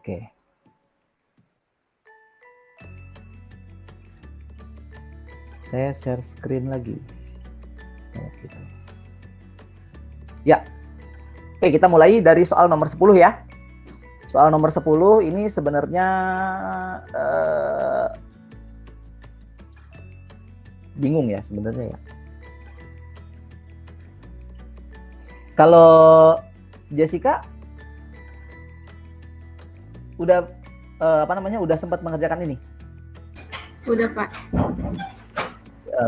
Oke. Saya share screen lagi. Oke. Ya. Oke, kita mulai dari soal nomor 10 ya. Soal nomor 10 ini sebenarnya bingung ya sebenarnya ya. Kalau Jessica udah udah sempat mengerjakan ini? Udah, Pak.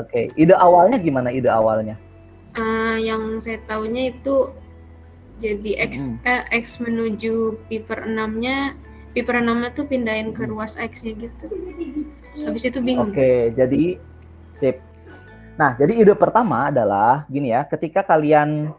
Oke, ide awalnya gimana ide awalnya? Yang saya tahunya itu jadi X menuju pi per 6-nya, pi per 6-nya tuh pindahin ke ruas X-nya gitu. Habis itu bingung. Oke, jadi sip. Nah, jadi ide pertama adalah gini ya, ketika kalian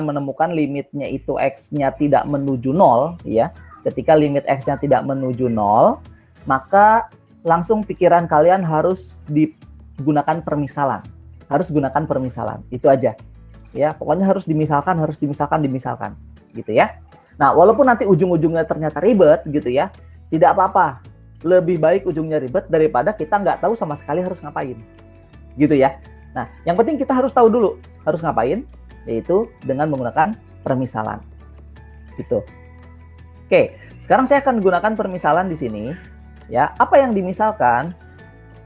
menemukan limitnya itu X-nya tidak menuju 0, ya, ketika limit X-nya tidak menuju 0, maka langsung pikiran kalian harus digunakan permisalan. Harus gunakan permisalan, itu aja. Ya, pokoknya harus dimisalkan, gitu ya. Nah, walaupun nanti ujung-ujungnya ternyata ribet, gitu ya, tidak apa-apa. Lebih baik ujungnya ribet daripada kita nggak tahu sama sekali harus ngapain, gitu ya. Nah, yang penting kita harus tahu dulu harus ngapain, yaitu dengan menggunakan permisalan. Gitu. Oke, sekarang saya akan gunakan permisalan di sini. Ya, apa yang dimisalkan?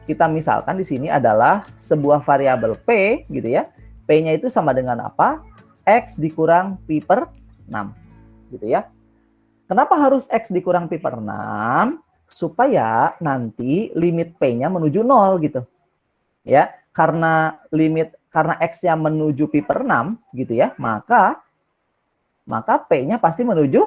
Kita misalkan di sini adalah sebuah variabel P, gitu ya. P-nya itu sama dengan apa? X dikurang pi per 6, gitu ya. Kenapa harus X dikurang pi per 6? Supaya nanti limit P-nya menuju 0, gitu. Ya, karena X-nya menuju pi per 6, gitu ya, maka P-nya pasti menuju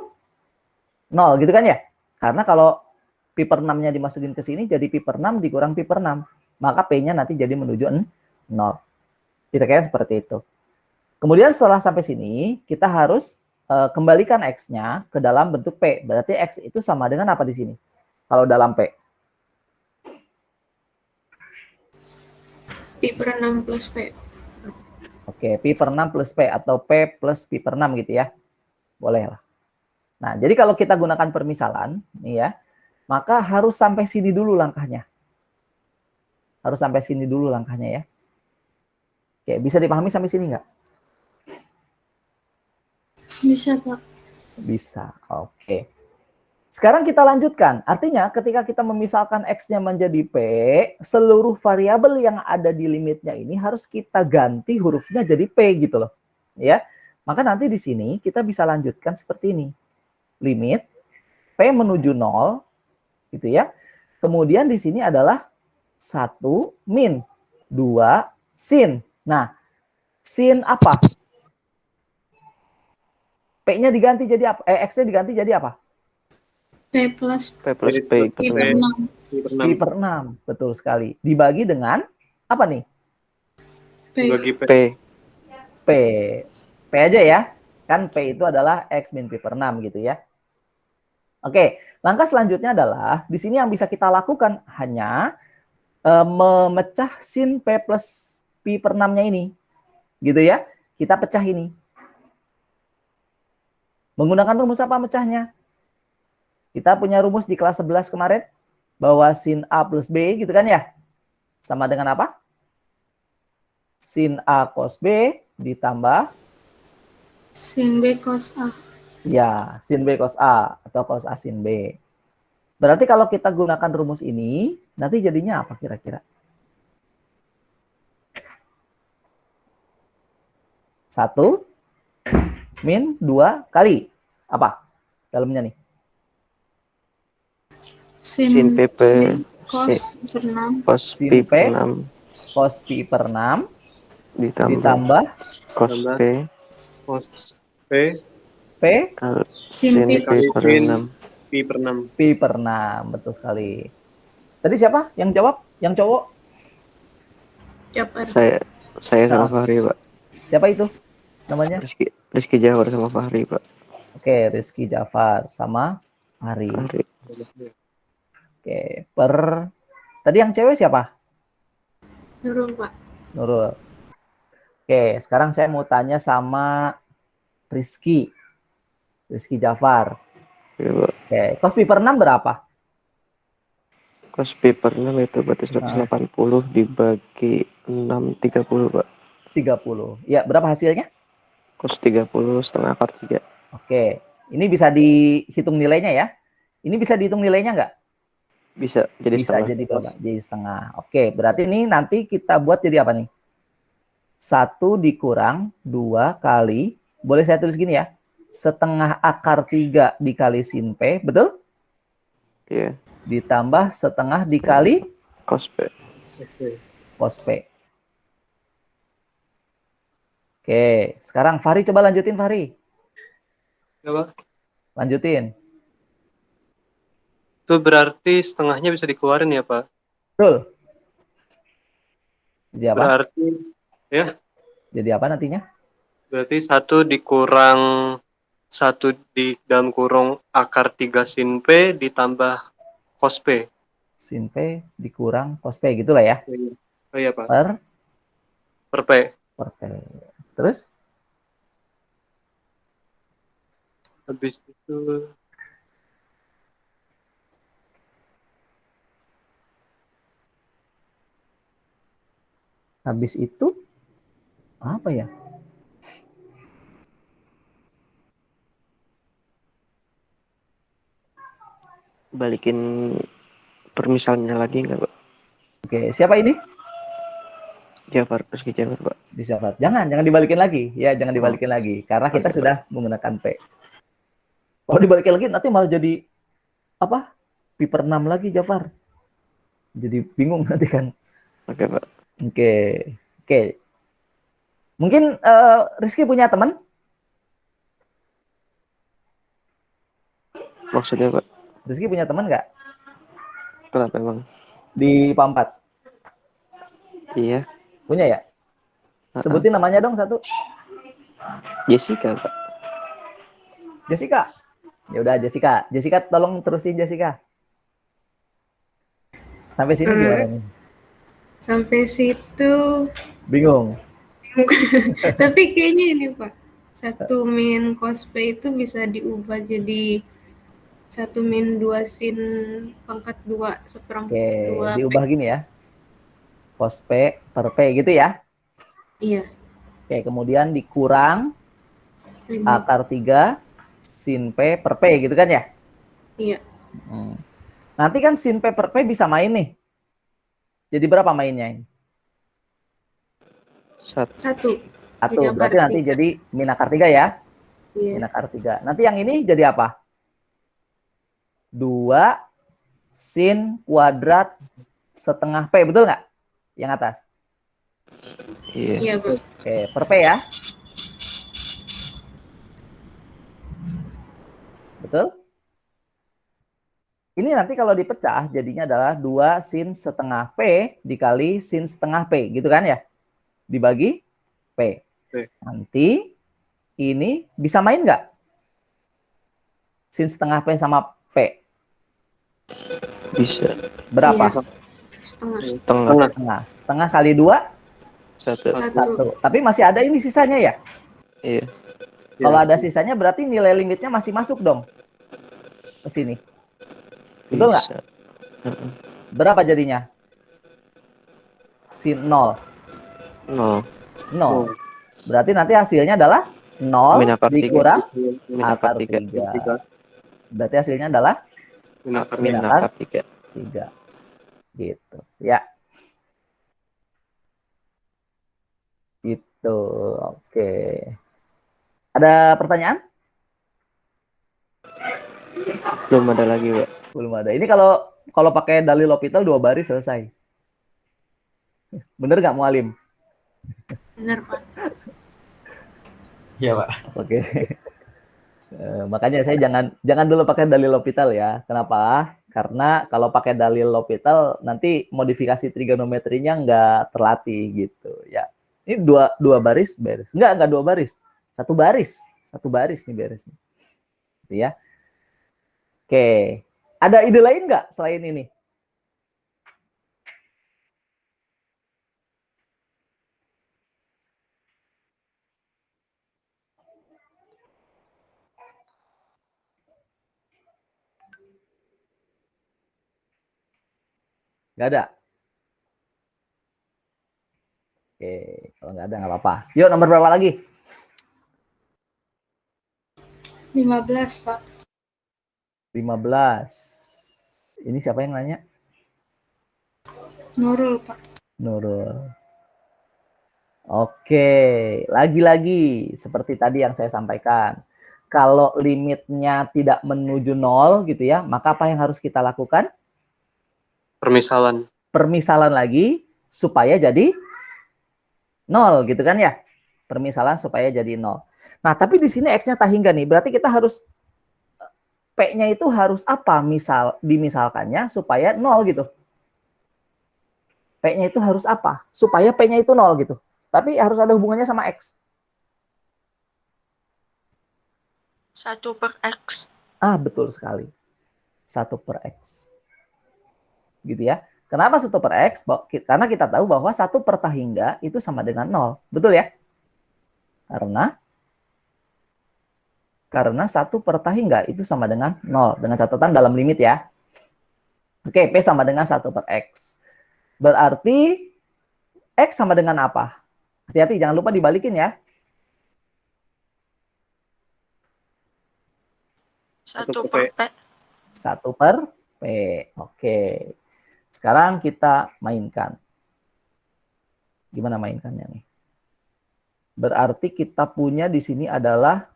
0, gitu kan ya? Karena kalau pi per 6-nya dimasukin ke sini, jadi pi per 6 dikurang pi per 6. Maka P-nya nanti jadi menuju 0. Kira-kira seperti itu. Kemudian setelah sampai sini, kita harus kembalikan X-nya ke dalam bentuk P. Berarti X itu sama dengan apa di sini? Kalau dalam P. Pi per 6 plus P. Oke, pi per 6 plus P atau P plus pi per 6 gitu ya. Boleh lah. Nah, jadi kalau kita gunakan permisalan, nih ya, maka harus sampai sini dulu langkahnya. Harus sampai sini dulu langkahnya ya. Oke, bisa dipahami sampai sini nggak? Bisa, Pak. Bisa, oke. Sekarang kita lanjutkan. Artinya ketika kita memisalkan X-nya menjadi P, seluruh variabel yang ada di limitnya ini harus kita ganti hurufnya jadi P gitu loh. Ya. Maka nanti di sini kita bisa lanjutkan seperti ini. Limit P menuju 0 gitu ya. Kemudian di sini adalah 1 min 2 sin. Nah, sin apa? P-nya diganti jadi apa? X-nya diganti jadi apa? P plus P plus P pi per 6. Pi per 6, betul sekali. Dibagi dengan apa nih? Bagi P. P. P aja ya. Kan P itu adalah X min pi per 6 gitu ya. Oke, langkah selanjutnya adalah di sini yang bisa kita lakukan hanya memecah sin P plus pi per 6-nya ini. Gitu ya. Kita pecah ini. Menggunakan rumus apa mecahnya? Kita punya rumus di kelas 11 kemarin bahwa sin A plus B gitu kan ya. Sama dengan apa? Sin A cos B ditambah Sin B cos A. ya, sin B cos A atau cos A sin B. Berarti kalau kita gunakan rumus ini, nanti jadinya apa kira-kira? 1 min 2 kali apa? Dalamnya nih. Sin P per cos per 6. cos Sin pi P per 6 cos pi per 6 ditambah cos P cos P sin P per 6 pi per 6. Pi per 6, betul sekali. Tadi siapa yang jawab? Yang cowok? Jawab. Saya sama Fahri, Pak. Siapa itu namanya? Rizky Jafar sama Fahri, Pak. Oke, Rizky Jafar sama Fahri. Oke, tadi yang cewek siapa? Nurul, Pak. Nurul. Oke, sekarang saya mau tanya sama Rizky Jafar. Iya, Pak. Oke, cost P per 6 berapa? Cost P per 6 itu berarti 180 dibagi 6, 30, Pak. 30. Ya, berapa hasilnya? Cost 30 setengah akar 3. Oke, ini bisa dihitung nilainya ya. Ini bisa dihitung nilainya nggak? Bisa jadi Bisa setengah. jadi berapa? Jadi setengah. Oke, berarti ini nanti kita buat jadi apa nih? 1 dikurang 2 kali, boleh saya tulis gini ya, setengah akar 3 dikali sin P, betul? Iya. Ditambah setengah dikali Cos P. cos P. Oke, sekarang Fahri coba lanjutin, Fahri. Apa? Lanjutin. Itu berarti setengahnya bisa dikeluarin ya, Pak? Betul. Jadi apa? Berarti ya, Jadi apa nantinya? berarti 1 dikurang 1 di dalam kurung akar 3 sin P ditambah cos P. Sin P dikurang cos P, gitulah ya. Oh iya, Pak. Per P. P. Terus? Habis itu Habis itu apa ya? Balikin permisalnya lagi nggak, Pak? Oke, siapa ini? Jafar, Rizky Jafar, Pak. Bisa, Fat. Jangan dibalikin lagi. Ya, jangan dibalikin lagi. Karena kita sudah menggunakan P. Kalau dibalikin lagi nanti malah jadi apa? Pi per 6 lagi, Jafar. Jadi bingung nanti kan. Oke, Pak. Oke. Oke. Mungkin Rizky punya teman? Maksudnya, Pak? Rizky punya teman nggak? Kenapa emang? Di Pampat? Iya. Punya ya? Sebutin namanya dong satu. Jessica, Pak. Jessica. Ya udah, Jessica. Jessica, tolong terusin, Jessica. Sampai sini gimana nih? Sampai situ Bingung. tapi kayaknya ini Pak, 1 min cos P itu bisa diubah jadi 1 min 2 sin pangkat 2 seperempat Oke, 2 P. diubah gini ya. Cos P per P gitu ya. Iya. Oke, kemudian dikurang akar 3 sin P per P gitu kan ya? Iya. Nanti kan sin P per P bisa main nih. Jadi berapa mainnya ini? 1. Berarti nanti jadi min akar 3 ya? Iya. Min akar 3. Nanti yang ini jadi apa? 2 sin kuadrat setengah P, betul nggak? Yang atas. Iya. Iya, Pak. Oke, per P ya. Betul? Ini nanti kalau dipecah jadinya adalah 2 sin setengah P dikali sin setengah P, gitu kan ya? Dibagi P. Nanti ini bisa main nggak? Sin setengah P sama P. Bisa. Berapa? Iya. Setengah. Setengah kali 2? 1. Tapi masih ada ini sisanya ya? Iya. Kalau ada sisanya berarti nilai limitnya masih masuk dong ke sini. Betul nggak? Berapa jadinya? Sin 0. 0. Berarti nanti hasilnya adalah 0 dikurang akar 3. Berarti hasilnya adalah min akar 3. Gitu. Ya. Gitu. Oke. Ada pertanyaan? Belum ada lagi, Pak. Belum ada. Ini kalau pakai dalil L'Hopital 2 baris selesai. Bener nggak, Mualim? Benar, Pak. Iya, Pak. Oke. Makanya saya jangan dulu pakai dalil L'Hopital ya. Kenapa? Karena kalau pakai dalil L'Hopital nanti modifikasi trigonometrinya nggak terlatih gitu ya. Ini dua baris beres. Nggak 2 baris. 1 baris. 1 baris nih beres nih. Gitu ya. Oke. Ada ide lain nggak selain ini? Nggak ada. Oke, kalau nggak ada nggak apa-apa. Yuk, nomor berapa lagi? 15, Pak. 15. Ini siapa yang nanya? Nurul, Pak. Nurul. Oke, lagi-lagi seperti tadi yang saya sampaikan. Kalau limitnya tidak menuju 0 gitu ya, maka apa yang harus kita lakukan? Permisalan. Permisalan lagi supaya jadi 0 gitu kan ya. Permisalan supaya jadi 0. Nah, tapi di sini X-nya tak hingga nih. Berarti kita harus P-nya itu harus apa? Dimisalkannya supaya 0 gitu. P-nya itu harus apa? Supaya P-nya itu 0 gitu. Tapi harus ada hubungannya sama X. 1/X. Ah, betul sekali. 1/X. Gitu ya. Kenapa 1/X? Karena kita tahu bahwa 1/hingga itu sama dengan 0. Betul ya? Karena 1/hingga itu sama dengan 0. Dengan catatan dalam limit ya. Oke, P sama dengan 1/X. Berarti X sama dengan apa? Hati-hati, jangan lupa dibalikin ya. 1/P. 1/P. Oke. Sekarang kita mainkan. Gimana mainkannya nih? Berarti kita punya di sini adalah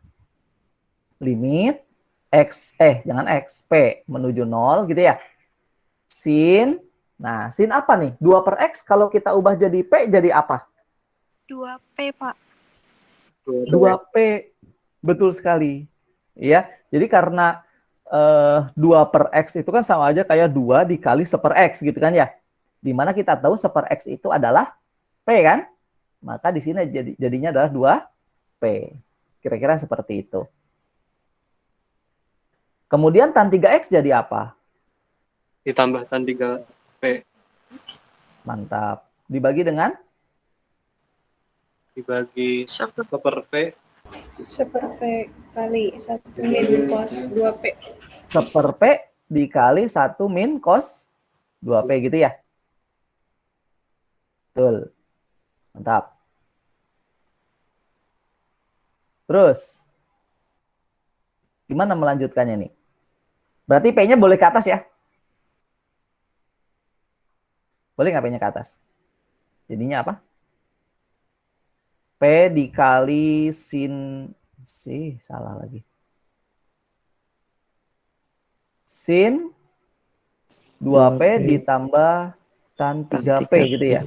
limit X, jangan X, P menuju 0 gitu ya. Sin, nah sin apa nih? 2/X kalau kita ubah jadi P jadi apa? 2P, Pak. 2P, betul sekali. Ya, jadi karena 2/X itu kan sama aja kayak 2 dikali 1/X gitu kan ya. Dimana kita tahu 1/X itu adalah P kan? Maka di sini jadinya adalah 2P. Kira-kira seperti itu. Kemudian tan 3X jadi apa? Ditambah tan 3P. Mantap. Dibagi dengan? Dibagi 1/P. 1/P kali 1 min cos 2P. 1/P dikali 1 min cos 2P gitu ya? Betul. Mantap. Terus, gimana melanjutkannya nih? Berarti P-nya boleh ke atas ya? Boleh nggak P-nya ke atas? Jadinya apa? P dikali sin, salah lagi. Sin 2P ditambah tan 3P gitu ya.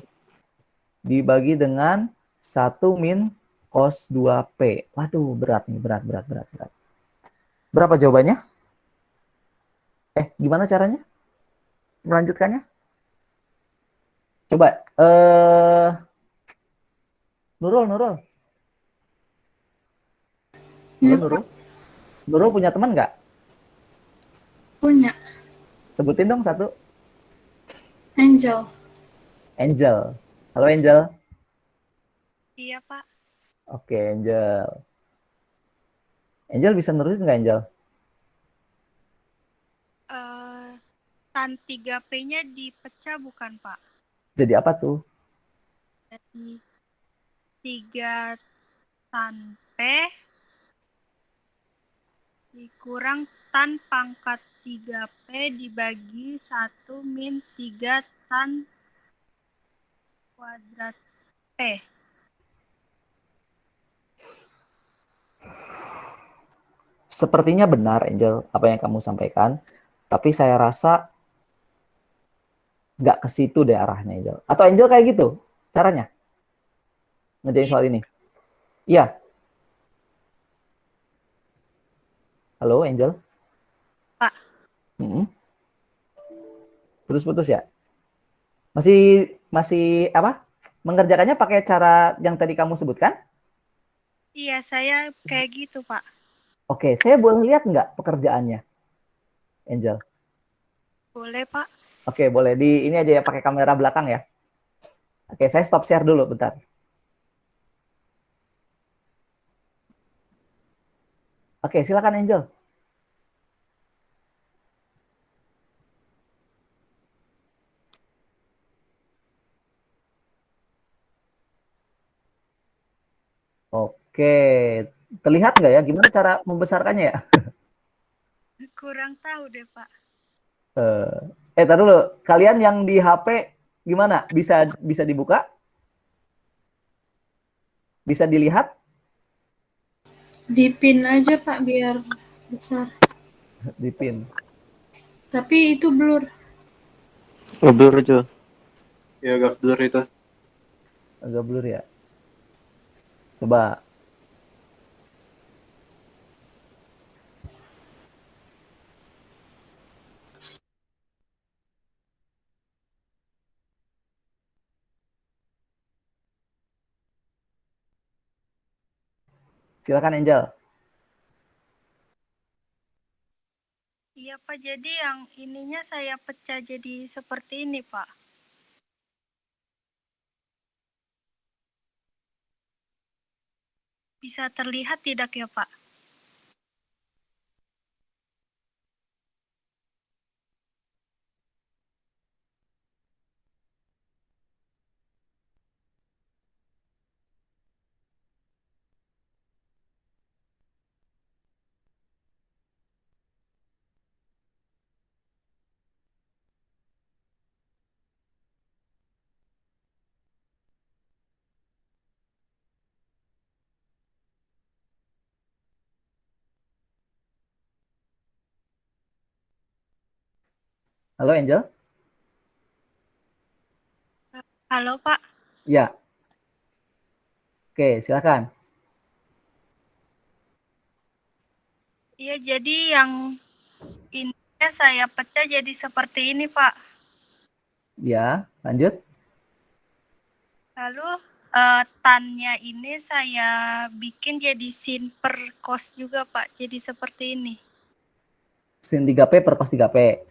Dibagi dengan 1 min cos 2P. Waduh, berat nih, berat. Berapa jawabannya? Gimana caranya? Melanjutkannya? Coba, Nurul. Ya, Nurul. Nurul punya teman nggak? punya. Sebutin dong satu. Angel. Angel. Halo Angel. Iya, Pak. Oke, Angel. Angel bisa nurusin nggak Angel? Tan 3P-nya dipecah bukan, Pak? Jadi apa tuh? Jadi 3 tan P dikurang tan pangkat 3P dibagi 1 min 3 tan kuadrat P. Sepertinya benar Angel apa yang kamu sampaikan, tapi saya rasa nggak ke situ deh arahnya Angel. Atau Angel kayak gitu caranya ngerjain soal ini? Iya. Halo Angel. Pak. Putus-putus ya? Masih apa? Mengerjakannya pakai cara yang tadi kamu sebutkan? Iya, saya kayak gitu, Pak. Oke, saya boleh lihat nggak pekerjaannya, Angel? Boleh, Pak. Oke, boleh. Ini aja ya, pakai kamera belakang ya. Oke, saya stop share dulu, bentar. Oke, silakan Angel. Oke, terlihat nggak ya? Gimana cara membesarkannya ya? Kurang tahu deh, Pak. Tar dulu. Kalian yang di HP gimana? Bisa bisa dibuka? Bisa dilihat? Dipin aja Pak biar besar. Di pin. Tapi itu blur. Ngeblur aja. Ya agak blur itu. Agak blur ya. Coba. Silakan Angel. Iya, Pak. Jadi yang ininya saya pecah jadi seperti ini, Pak. Bisa terlihat tidak ya, Pak? Halo Angel? Halo, Pak. Ya. Oke, silakan. Iya, jadi yang ininya saya pecah jadi seperti ini, Pak. Ya, lanjut. Lalu tannya ini saya bikin jadi sin per kos juga, Pak. Jadi seperti ini. Sin 3P per cos 3P.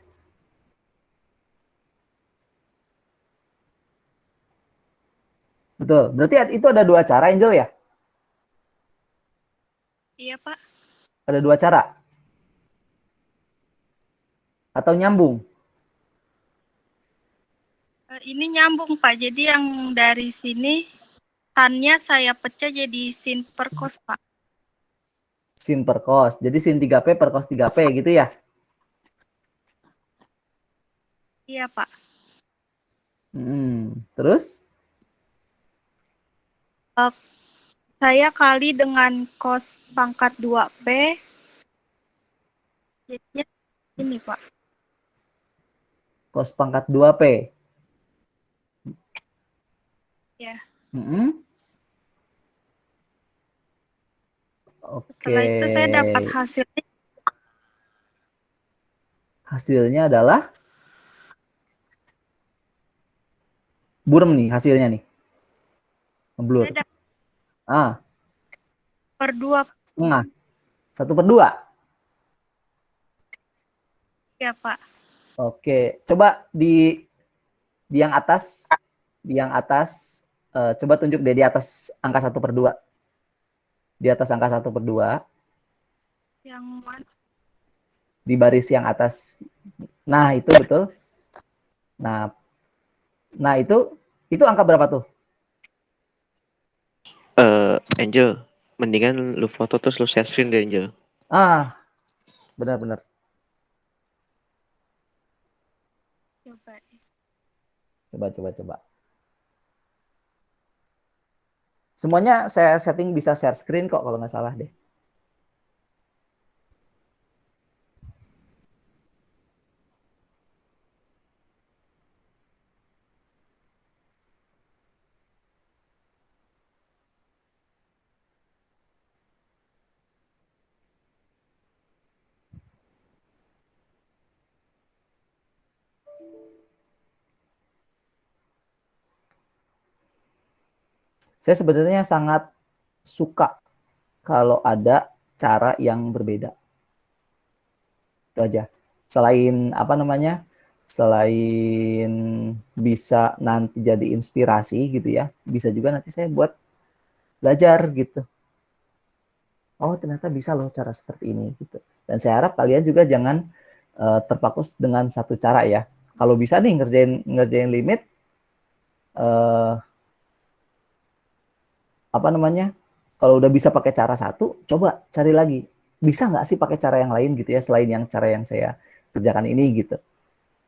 Betul. Berarti itu ada dua cara Angel ya? Iya, Pak. Ada dua cara. Atau nyambung? Ini nyambung, Pak. Jadi yang dari sini tannya saya pecah jadi sin per kos, Pak. Sin per cos. Jadi sin 3P per cos 3P gitu ya? Iya, Pak. Terus? Saya kali dengan cos pangkat 2P. Jadinya ini, Pak. Cos pangkat 2P. Ya. Oke. Setelah itu saya dapat hasilnya. Hasilnya adalah burem nih hasilnya nih. Ngeblur. Saya dapat Ah, per 2. setengah. 1/2. Ya, Pak. Oke, coba di yang atas, coba tunjuk deh di atas angka 1/2. Di atas angka 1/2. Yang mana? Di baris yang atas. Nah, itu betul. Nah itu angka berapa tuh? Angel, mendingan lu foto terus lu share screen deh, Angel. Ah, benar-benar. Coba. Semuanya saya setting bisa share screen kok kalau nggak salah deh. Saya sebenarnya sangat suka kalau ada cara yang berbeda. Itu aja. Selain apa namanya? Selain bisa nanti jadi inspirasi gitu ya, bisa juga nanti saya buat belajar gitu. Oh, ternyata bisa loh cara seperti ini gitu. Dan saya harap kalian juga jangan terpaku dengan satu cara ya. Kalau bisa nih ngerjain limit apa namanya? Kalau udah bisa pakai cara satu, coba cari lagi. Bisa nggak sih pakai cara yang lain gitu ya, selain yang cara yang saya kerjakan ini gitu.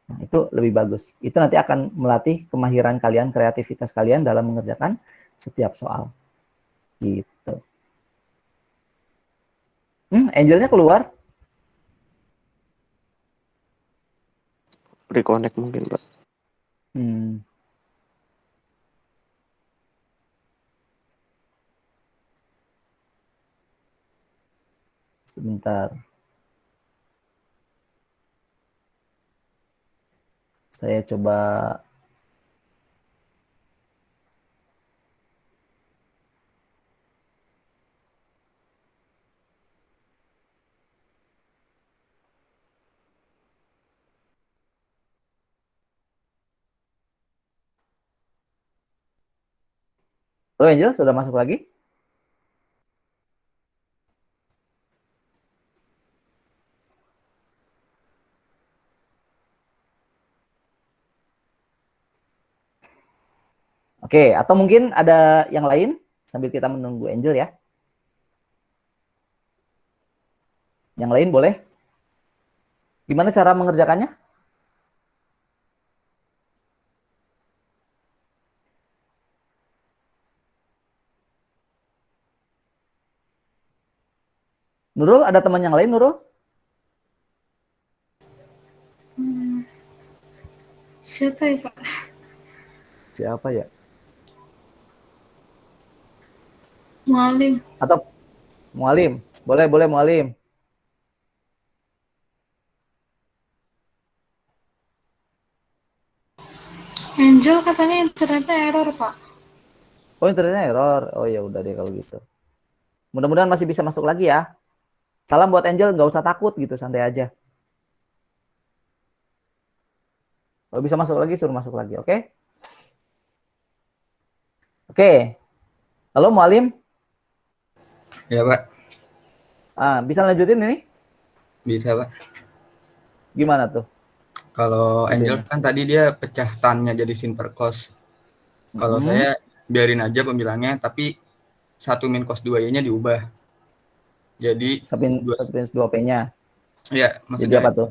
Nah, itu lebih bagus. Itu nanti akan melatih kemahiran kalian, kreativitas kalian dalam mengerjakan setiap soal. Gitu. Angelnya keluar. Reconnect mungkin, Pak. Hmm. Sebentar. Saya coba. Halo Angel, sudah masuk lagi? Oke, atau mungkin ada yang lain sambil kita menunggu Angel ya. Yang lain boleh? Gimana cara mengerjakannya? Nurul, ada teman yang lain, Nurul? Siapa ya Pak? Siapa ya? Mualim. Atau Mualim? Boleh, boleh Mualim. Angel katanya internetnya error Pak. Oh, internetnya error. Oh ya udah deh kalau gitu. Mudah-mudahan masih bisa masuk lagi ya. Salam buat Angel, nggak usah takut gitu, santai aja. Kalau bisa masuk lagi, suruh masuk lagi, oke? Oke. Halo Mualim. Ya Pak, Bisa lanjutin ini? bisa Pak. Gimana tuh? Kalau Angel Idenya? kan tadi dia pecah tannya jadi sin per cos. Kalau saya biarin aja pembilangnya, tapi 1 min cos 2y-nya diubah. Jadi Sapins 2P-nya. ya, Jadi maksudnya apa tuh?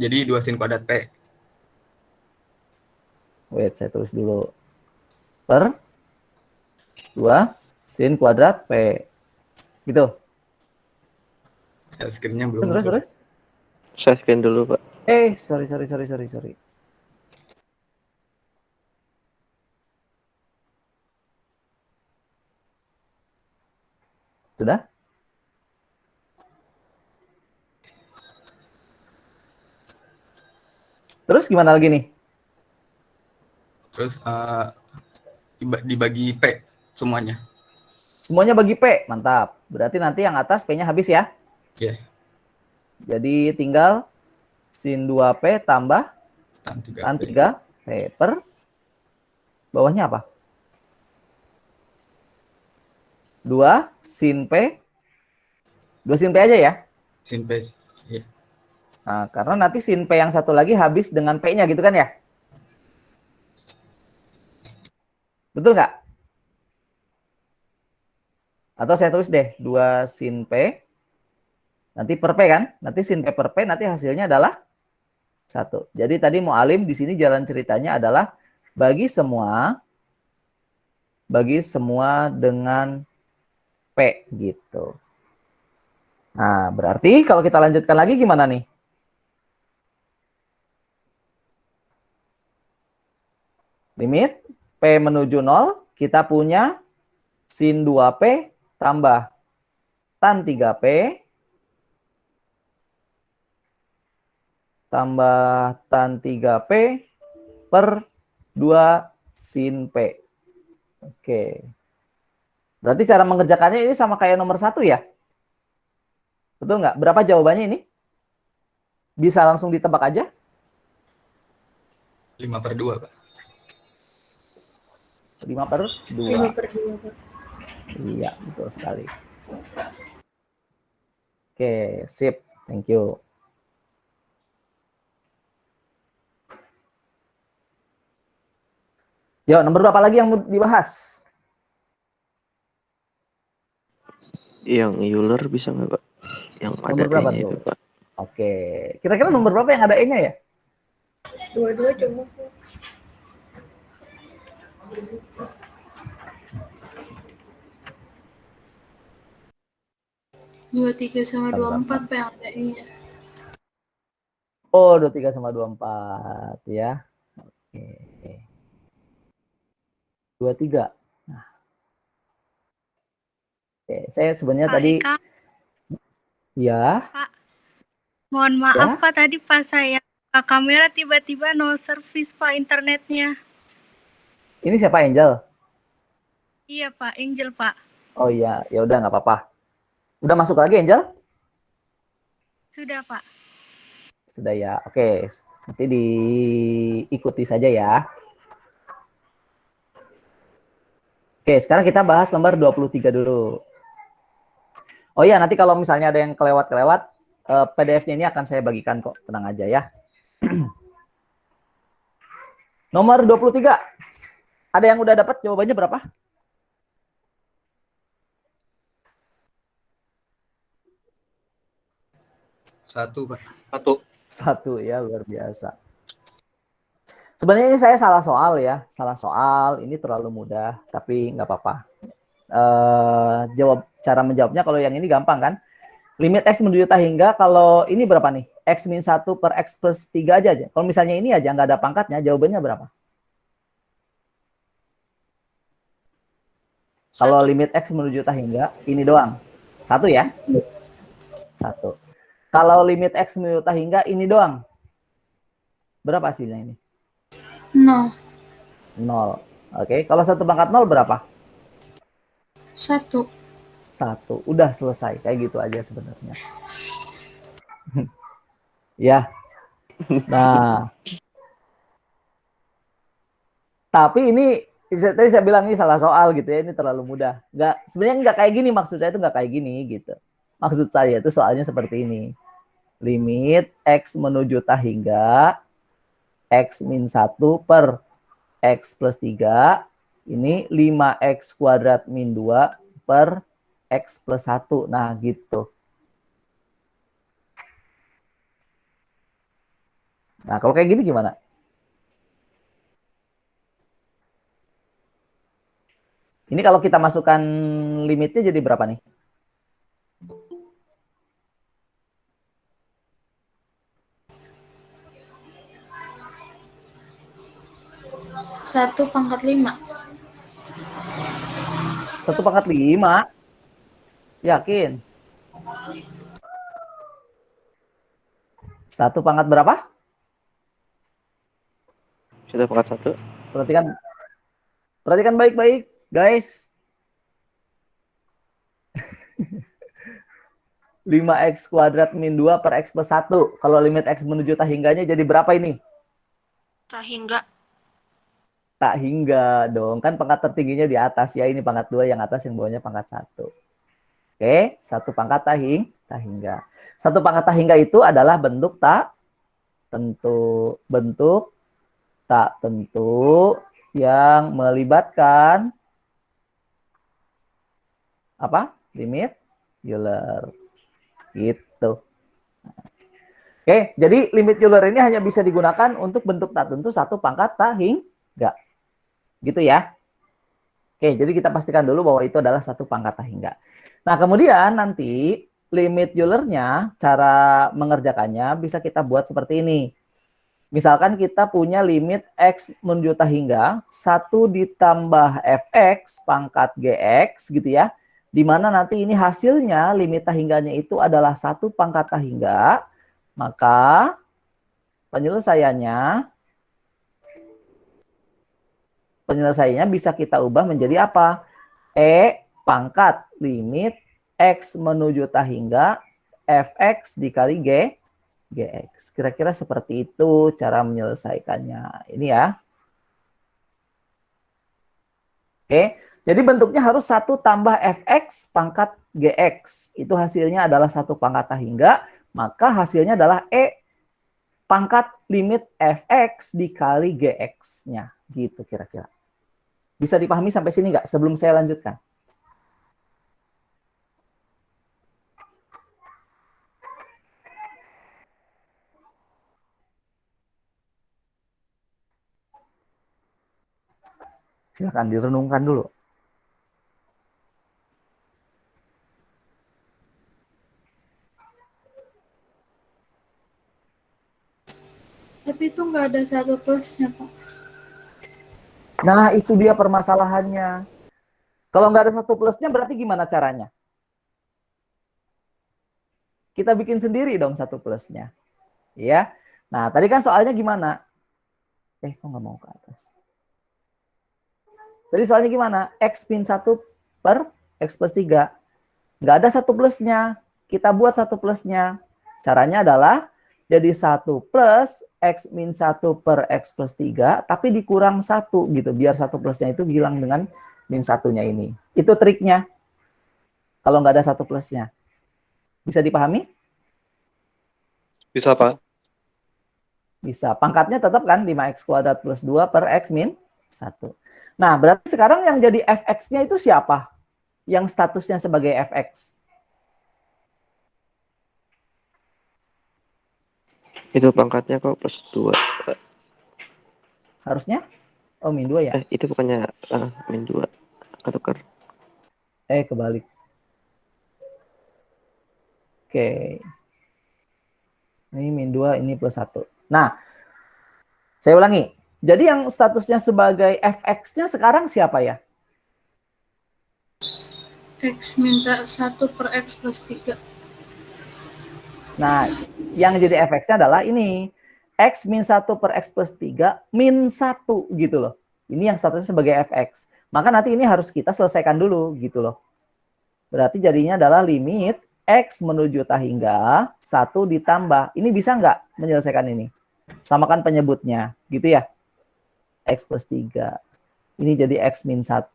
jadi 2 sin kuadrat P. Wait, saya tulis dulu. Per 2 sin kuadrat P. Gitu. Screen-nya belum Terus, muncul. terus. Saya scan dulu, Pak. Sorry. Sudah? Terus gimana lagi nih? Terus dibagi P semuanya. Semuanya bagi P, mantap. Berarti nanti yang atas P-nya habis ya. Oke. Jadi tinggal sin 2P tambah Tan 3P. tan 3P per bawahnya apa? 2 sin P. 2 sin P aja ya. Sin P. Ya. Nah, karena nanti sin P yang satu lagi habis dengan P-nya gitu kan ya? Betul nggak? Atau saya tulis deh, 2 sin P. Nanti per P kan? Nanti sin P per P nanti hasilnya adalah 1. Jadi tadi Mualim di sini jalan ceritanya adalah bagi semua dengan P gitu. Nah, berarti kalau kita lanjutkan lagi gimana nih? Limit P menuju 0, kita punya sin 2P tambah tan 3P tambah tan 3P per 2 sin P. Oke. Berarti cara mengerjakannya ini sama kayak nomor 1 ya? Betul nggak? Berapa jawabannya ini? Bisa langsung ditebak aja? 5/2, Pak. 5/2. 5/2 Pak. Iya, betul sekali. Oke, sip. Thank you. Yuk, nomor berapa lagi yang mau dibahas? Yang Euler bisa nggak, Pak? Yang ada Nomor berapa E-nya tuh? itu, Pak. Oke. Kira-kira nomor berapa yang ada E-nya ya? Dua-dua coba. 23 sama Berapa? 24 Pak yang ada I-nya. Oh, 23 sama 24 ya. Oke. 23. Oke, saya sebenarnya Pak tadi Eka, ya, mohon maaf ya. Pak, tadi pas saya buka kamera tiba-tiba no service Pak internetnya. Ini siapa Angel? Iya Pak, Angel Pak. Oh iya, ya udah nggak apa-apa. Udah masuk lagi Angel? Sudah Pak. Sudah ya. Oke, nanti diikuti saja ya. Oke, sekarang kita bahas lembar 23 dulu. Oh iya, nanti kalau misalnya ada yang kelewat-kelewat, PDF-nya ini akan saya bagikan kok, tenang aja ya. Nomor 23. Ada yang udah dapat jawabannya berapa? Satu, Pak. Satu. Satu ya, luar biasa. Sebenarnya ini saya salah soal ya, salah soal. Ini terlalu mudah, tapi nggak apa-apa. Cara menjawabnya kalau yang ini gampang kan? Limit X menuju hingga kalau ini berapa nih? X min 1 per X plus 3 aja. Kalau misalnya ini aja nggak ada pangkatnya, jawabannya berapa? Kalau limit X menuju hingga ini doang. Satu ya? Satu. Kalau limit X menuju hingga ini doang. Berapa hasilnya ini? 0. 0. Oke, kalau 1 pangkat 0 berapa? 1. 1. Udah selesai. Kayak gitu aja sebenarnya. Ya. Nah. Tapi ini tadi saya bilang ini salah soal gitu ya. Ini terlalu mudah. Sebenarnya nggak kayak gini. Maksud saya itu nggak kayak gini gitu. Maksud saya itu soalnya seperti ini. Limit X menuju hingga X min 1 per X plus 3. Ini 5X kuadrat min 2 per X plus 1. Nah, gitu. Nah, kalau kayak gini gimana? Ini kalau kita masukkan limitnya jadi berapa nih? Satu pangkat 5. 1 pangkat 5. Yakin? 1 pangkat berapa? 1 pangkat 1. Perhatikan baik-baik, guys. 5X kuadrat min 2 per X plus 1. Kalau limit X menuju hingganya jadi berapa ini? Tak hingga. Tak hingga dong. Kan pangkat tertingginya di atas ya. Ini pangkat 2, yang atas yang bawahnya pangkat 1. Oke, 1 pangkat tak hingga. 1 pangkat tak hingga itu adalah bentuk tak tentu. Bentuk tak tentu yang melibatkan apa? Limit Euler. Gitu. Oke, jadi limit Euler ini hanya bisa digunakan untuk bentuk tak tentu 1 pangkat tak hingga. Gitu ya. Oke, jadi kita pastikan dulu bahwa itu adalah 1 pangkat tak hingga. Nah, kemudian nanti limit Euler-nya, cara mengerjakannya bisa kita buat seperti ini. Misalkan kita punya limit X menuju hingga 1 ditambah Fx pangkat Gx gitu ya. Di mana nanti ini hasilnya limit hingganya itu adalah 1 pangkat hingga, maka penyelesaiannya bisa kita ubah menjadi apa? E pangkat limit X menuju hingga Fx dikali Gx. Kira-kira seperti itu cara menyelesaikannya. Ini ya. Oke. Jadi bentuknya harus 1 tambah Fx pangkat Gx. Itu hasilnya adalah 1 pangkat hingga. Maka hasilnya adalah E pangkat limit Fx dikali Gx-nya. Gitu kira-kira. Bisa dipahami sampai sini nggak sebelum saya lanjutkan? Silakan direnungkan dulu. Tapi itu nggak ada 1 plusnya, Pak. Nah, itu dia permasalahannya. Kalau nggak ada 1 plusnya, berarti gimana caranya? Kita bikin sendiri dong 1 plusnya. Ya. Nah, tadi kan soalnya gimana? Kok nggak mau ke atas? Tadi soalnya gimana? X min 1 per X plus 3. Nggak ada 1 plusnya. Kita buat 1 plusnya. Caranya adalah jadi 1 plus X min 1 per X plus 3, tapi dikurang 1 gitu. Biar 1 plusnya itu hilang dengan min 1-nya ini. Itu triknya. Kalau nggak ada 1 plusnya. Bisa dipahami? Bisa, Pak. Bisa. Pangkatnya tetap kan 5x kuadrat plus 2 per X min 1. Nah, berarti sekarang yang jadi fx-nya itu siapa? Yang statusnya sebagai fx. Itu pangkatnya kok plus 2. Harusnya? Oh, min 2 ya? Itu bukannya min 2. Ketukar. Kebalik. Oke. Ini min 2, ini plus 1. Nah, saya ulangi. Jadi yang statusnya sebagai fx-nya sekarang siapa ya? X minta 1 per X plus 3. Nah, yang jadi fx-nya adalah ini. X min 1 per X plus 3 min 1 gitu loh. Ini yang statusnya sebagai fx. Maka nanti ini harus kita selesaikan dulu gitu loh. Berarti jadinya adalah limit X menuju tak hingga 1 ditambah. Ini bisa nggak menyelesaikan ini? Samakan penyebutnya gitu ya. X plus 3. Ini jadi X min 1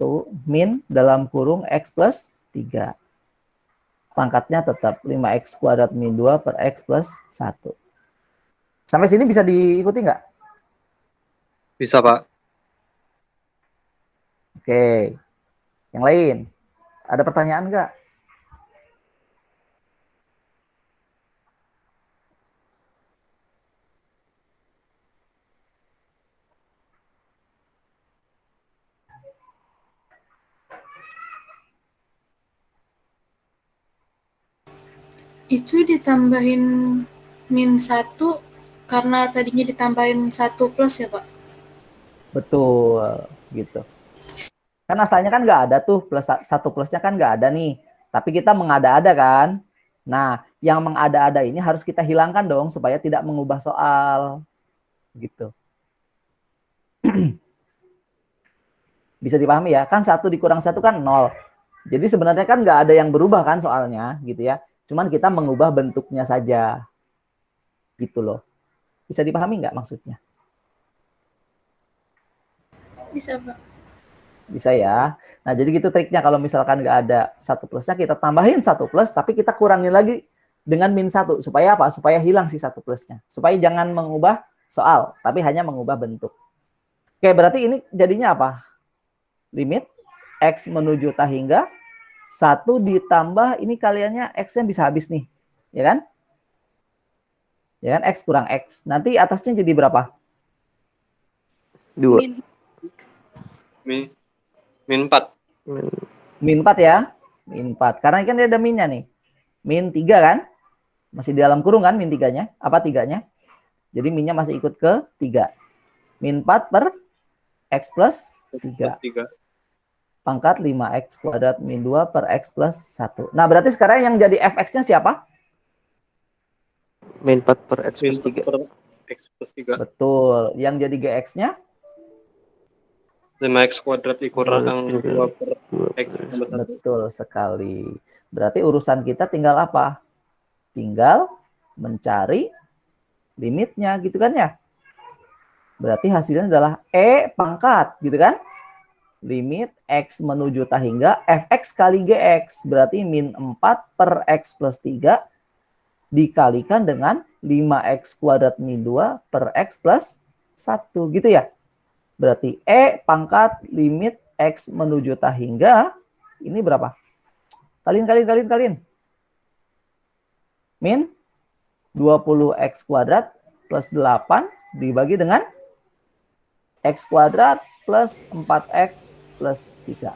min dalam kurung X plus 3. Pangkatnya tetap 5x kuadrat min 2 per X plus 1. Sampai sini bisa diikuti nggak? Bisa, Pak. Oke. Yang lain. Ada pertanyaan nggak? Itu ditambahin min 1 karena tadinya ditambahin 1 plus ya, Pak? Betul, gitu. Kan asalnya kan nggak ada tuh, plus 1 plusnya kan nggak ada nih. Tapi kita mengada-ada kan. Nah, yang mengada-ada ini harus kita hilangkan dong, supaya tidak mengubah soal. Gitu. Bisa dipahami ya, kan 1 dikurang 1 kan 0. Jadi sebenarnya kan nggak ada yang berubah kan soalnya, gitu ya. Cuman kita mengubah bentuknya saja. Gitu loh. Bisa dipahami nggak maksudnya? Bisa, Pak. Bisa ya. Nah, jadi gitu triknya kalau misalkan nggak ada 1 plusnya, kita tambahin 1 plus, tapi kita kurangin lagi dengan min 1. Supaya apa? Supaya hilang si 1 plusnya. Supaya jangan mengubah soal, tapi hanya mengubah bentuk. Oke, berarti ini jadinya apa? Limit X menuju tak hingga 1 ditambah, ini kaliannya X-nya bisa habis nih. Ya kan? Ya kan? X kurang X. Nanti atasnya jadi berapa? 2. Min 4. Min 4 ya. Min 4. Karena kan dia ada minnya nih. Min 3 kan? Masih di dalam kurung kan min 3-nya? Apa 3-nya? Jadi minnya masih ikut ke 3. Min 4 per X plus 3. Pangkat 5x kuadrat min 2 per X plus 1. Nah, berarti sekarang yang jadi fx-nya siapa? Min 4 per X plus 3. X plus 3. Betul. Yang jadi gx-nya? 5x kuadrat dikurang 2 per X. Betul sekali. Berarti urusan kita tinggal apa? Tinggal mencari limitnya gitu kan ya? Berarti hasilnya adalah E pangkat gitu kan? Limit X menuju tak hingga fx kali gx. Berarti min 4 per X plus 3 dikalikan dengan 5x kuadrat min 2 per X plus 1. Gitu ya? Berarti E pangkat limit X menuju tak hingga, ini berapa? Kaliin. Min 20x kuadrat plus 8 dibagi dengan X kuadrat plus 4X plus 3.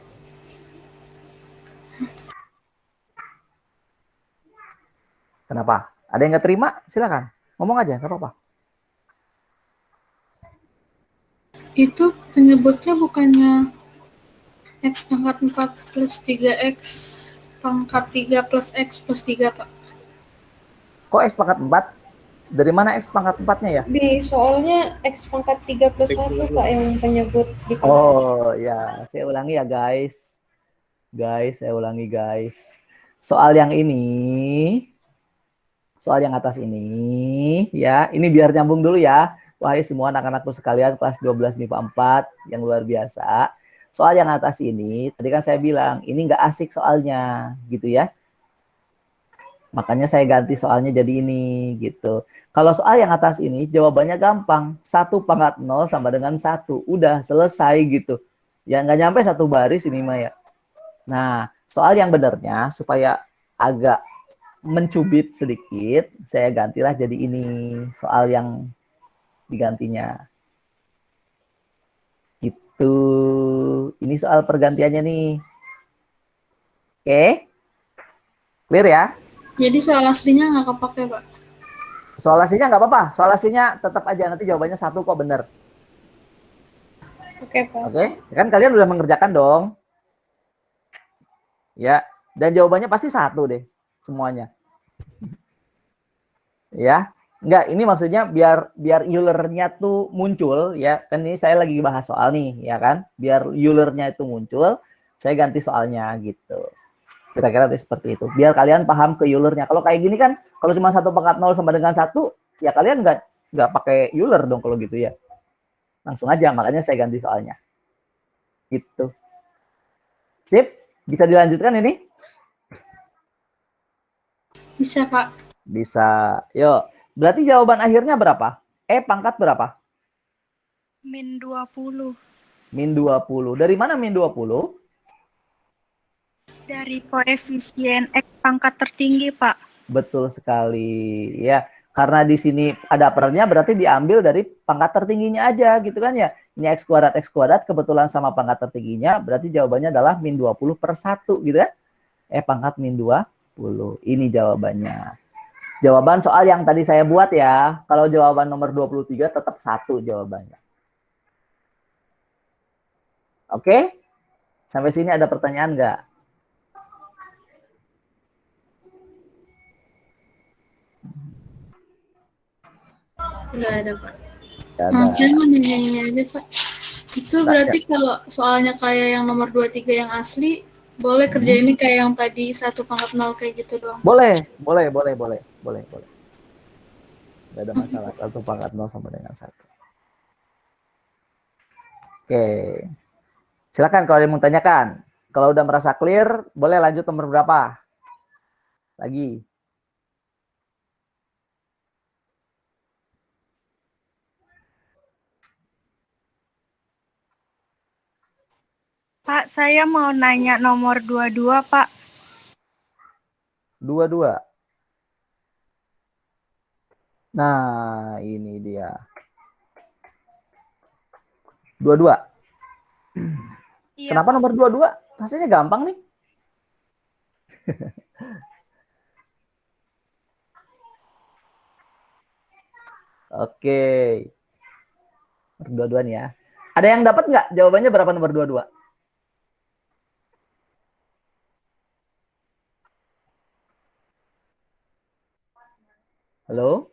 Kenapa? Ada yang nggak terima? Silakan. Ngomong aja, nggak apa-apa. Itu penyebutnya bukannya X pangkat 4 plus 3X pangkat 3 plus X plus 3, Pak? Kok X pangkat 4? Dari mana X pangkat 4-nya ya? Di soalnya X pangkat 3 plus 1 Kak yang penyebut di Oh ya, saya ulangi ya guys. Saya ulangi guys. Soal yang atas ini, ya, ini biar nyambung dulu ya. Wahai semua anak-anakku sekalian kelas 12 MIPA 4 yang luar biasa. Soal yang atas ini, tadi kan saya bilang, ini nggak asik soalnya, gitu ya. Makanya saya ganti soalnya jadi ini, gitu. Kalau soal yang atas ini, jawabannya gampang. 1 pangkat 0 sama dengan 1. Udah, selesai gitu. Ya, nggak nyampe 1 baris ini, Maya. Nah, soal yang benernya, supaya agak mencubit sedikit, saya gantilah jadi ini. Soal yang digantinya. Gitu. Ini soal pergantiannya nih. Oke? Clear ya? Jadi soal aslinya nggak kepake, Pak? Soal aslinya nggak apa-apa. Soal aslinya tetap aja. Nanti jawabannya 1 kok bener. Oke, Pak. Oke? Kan kalian udah mengerjakan dong. Ya. Dan jawabannya pasti 1 deh. Semuanya. Ya. Enggak, ini maksudnya biar Euler-nya tuh muncul. Ya. Kan ini saya lagi bahas soal nih. Ya kan? Biar Euler-nya itu muncul. Saya ganti soalnya gitu. Kira-kira seperti itu. Biar kalian paham ke Euler-nya. Kalau kayak gini kan, kalau cuma 1 pangkat 0 sama dengan 1, ya kalian nggak pakai Euler dong kalau gitu ya. Langsung aja, makanya saya ganti soalnya. Gitu. Sip? Bisa dilanjutkan ini? Bisa, Pak. Bisa. Yuk. Berarti jawaban akhirnya berapa? Pangkat berapa? Min 20. Min 20. Dari mana min 20? Dari koefisien X pangkat tertinggi, Pak. Betul sekali. Ya, karena di sini ada pernya berarti diambil dari pangkat tertingginya aja gitu kan ya. Ini X kuadrat kebetulan sama pangkat tertingginya, berarti jawabannya adalah min 20 per 1 gitu kan. Pangkat min 20. Ini jawabannya. Jawaban soal yang tadi saya buat ya. Kalau jawaban nomor 23 tetap 1 jawabannya. Oke? Sampai sini ada pertanyaan nggak? Nggak ada, Pak. Saya mau nanya aja, Pak. Itu berarti kalau soalnya kayak yang nomor 23 yang asli, boleh kerjainnya kayak yang tadi 1 pangkat 0 kayak gitu doang? Boleh. Nggak ada masalah. 1 pangkat 0 sama dengan 1. Oke. Silakan kalau ada yang mau tanyakan. Kalau udah merasa clear, boleh lanjut nomor berapa? Lagi. Pak, saya mau nanya nomor 22, Pak. 22. Nah, ini dia. 22. Iya, Kenapa nomor 22? Rasanya gampang nih. Oke. Nomor 22 nih ya. Ada yang dapat nggak jawabannya berapa nomor 22? Halo?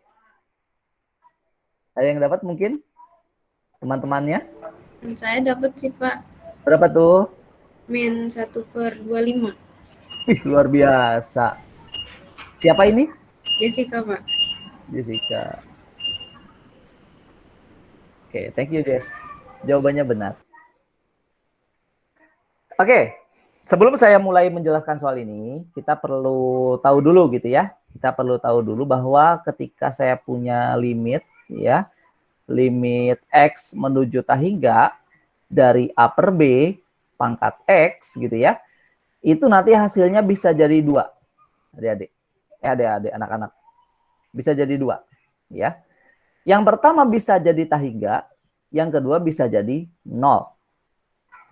Ada yang dapat mungkin? Teman-temannya? Saya dapat sih, Pak. Berapa tuh? Min 1 per 25. Wih, luar biasa. Siapa ini? Jessica, Pak. Jessica. Oke, thank you, Jess. Jawabannya benar. Oke, sebelum saya mulai menjelaskan soal ini, kita perlu tahu dulu gitu ya. Kita perlu tahu dulu bahwa ketika saya punya limit, ya, limit X menuju tahingga dari A per B pangkat X gitu ya, itu nanti hasilnya bisa jadi 2. Adik-adik. Adik-adik, anak-anak. Bisa jadi 2. Ya. Yang pertama bisa jadi tahingga, yang kedua bisa jadi 0.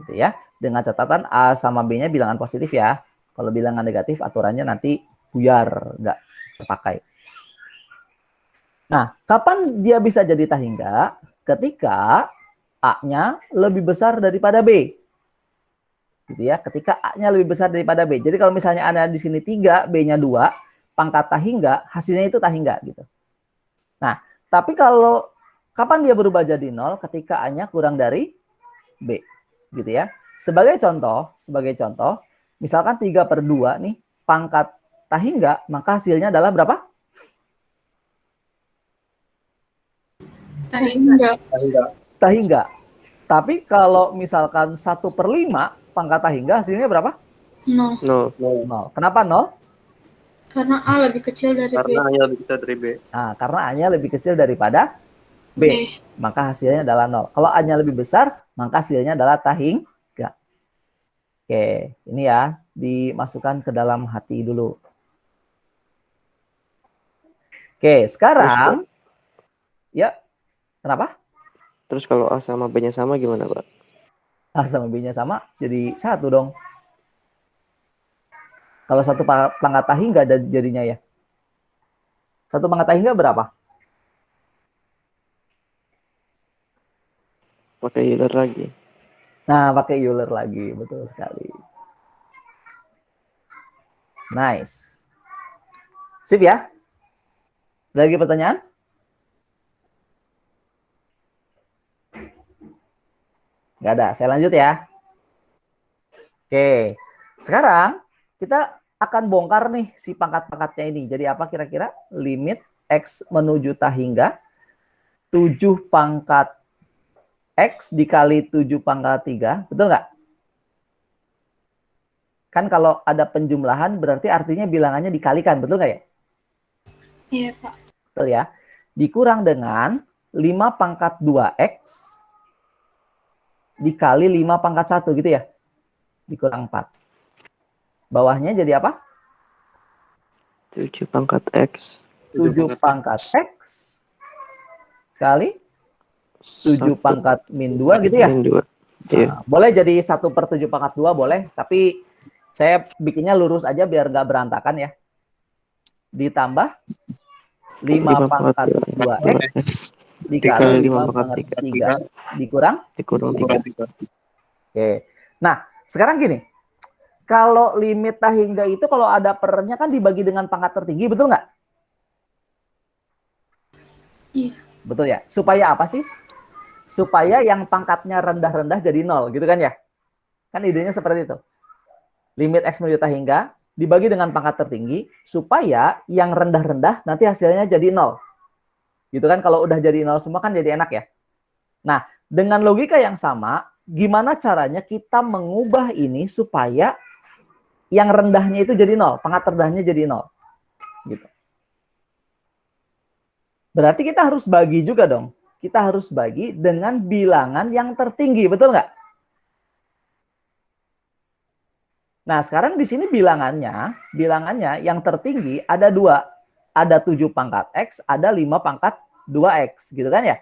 gitu ya. Dengan catatan A sama B-nya bilangan positif ya. Kalau bilangan negatif aturannya nanti buyar, nggak terpakai. Nah, kapan dia bisa jadi tahingga? Ketika A-nya lebih besar daripada B. Gitu ya, ketika A-nya lebih besar daripada B. Jadi kalau misalnya ada di sini 3, B-nya 2, pangkat tahingga, hasilnya itu tahingga gitu. Nah, tapi kalau kapan dia berubah jadi 0? Ketika A-nya kurang dari B. Gitu ya. Sebagai contoh, misalkan 3/2 nih, pangkat tahingga, maka hasilnya adalah berapa? Tahingga. Tapi kalau misalkan 1/5 pangkat tahingga, hasilnya berapa? 0. 0. Kenapa 0? Karena A lebih kecil dari B. Karena A-nya lebih kecil dari B. Nah, karena A-nya lebih kecil daripada B. Maka hasilnya adalah 0. Kalau A-nya lebih besar, maka hasilnya adalah tahingga. Oke, ini ya, dimasukkan ke dalam hati dulu. Oke, sekarang, ya, kenapa? Terus kalau A sama B-nya sama gimana, Pak? A sama B-nya sama, jadi 1 dong. Kalau satu pangkat tahingga jadinya ya. Satu pangkat tahingga berapa? Pakai Euler lagi. Nah, pakai Euler lagi, betul sekali. Nice. Sip ya? Ada lagi pertanyaan? Nggak ada, saya lanjut ya. Oke, sekarang kita akan bongkar nih si pangkat-pangkatnya ini. Jadi apa kira-kira? Limit X menuju tahingga 7 pangkat X dikali 7 pangkat 3, betul nggak? Kan kalau ada penjumlahan berarti artinya bilangannya dikalikan, betul nggak ya? Iya, Pak. Betul ya. Dikurang dengan 5 pangkat 2X dikali 5 pangkat 1 gitu ya. Dikurang 4. Bawahnya jadi apa? 7 pangkat X. 7 pangkat X kali 7 pangkat min 2 gitu ya? Min 2. Iya. Nah, boleh jadi 1/7 pangkat 2 boleh, tapi saya bikinnya lurus aja biar nggak berantakan ya. Ditambah 5 pangkat 2X dikali 5 pangkat 3 dikurang 3. Oke. Nah, sekarang gini. Kalau limit tahingga itu kalau ada pernya kan dibagi dengan pangkat tertinggi, betul nggak? Iya. Betul ya? Supaya apa sih? Supaya yang pangkatnya rendah-rendah jadi 0, gitu kan ya? Kan idenya seperti itu. Limit X menuju tahingga dibagi dengan pangkat tertinggi, supaya yang rendah-rendah nanti hasilnya jadi 0. Gitu kan, kalau udah jadi 0 semua kan jadi enak ya? Nah, dengan logika yang sama, gimana caranya kita mengubah ini supaya yang rendahnya itu jadi 0, pangkat rendahnya jadi 0. Gitu. Berarti kita harus bagi juga dong. Kita harus bagi dengan bilangan yang tertinggi, betul nggak? Nah, sekarang di sini bilangannya yang tertinggi ada 2. Ada 7 pangkat X, ada 5 pangkat 2X, gitu kan ya?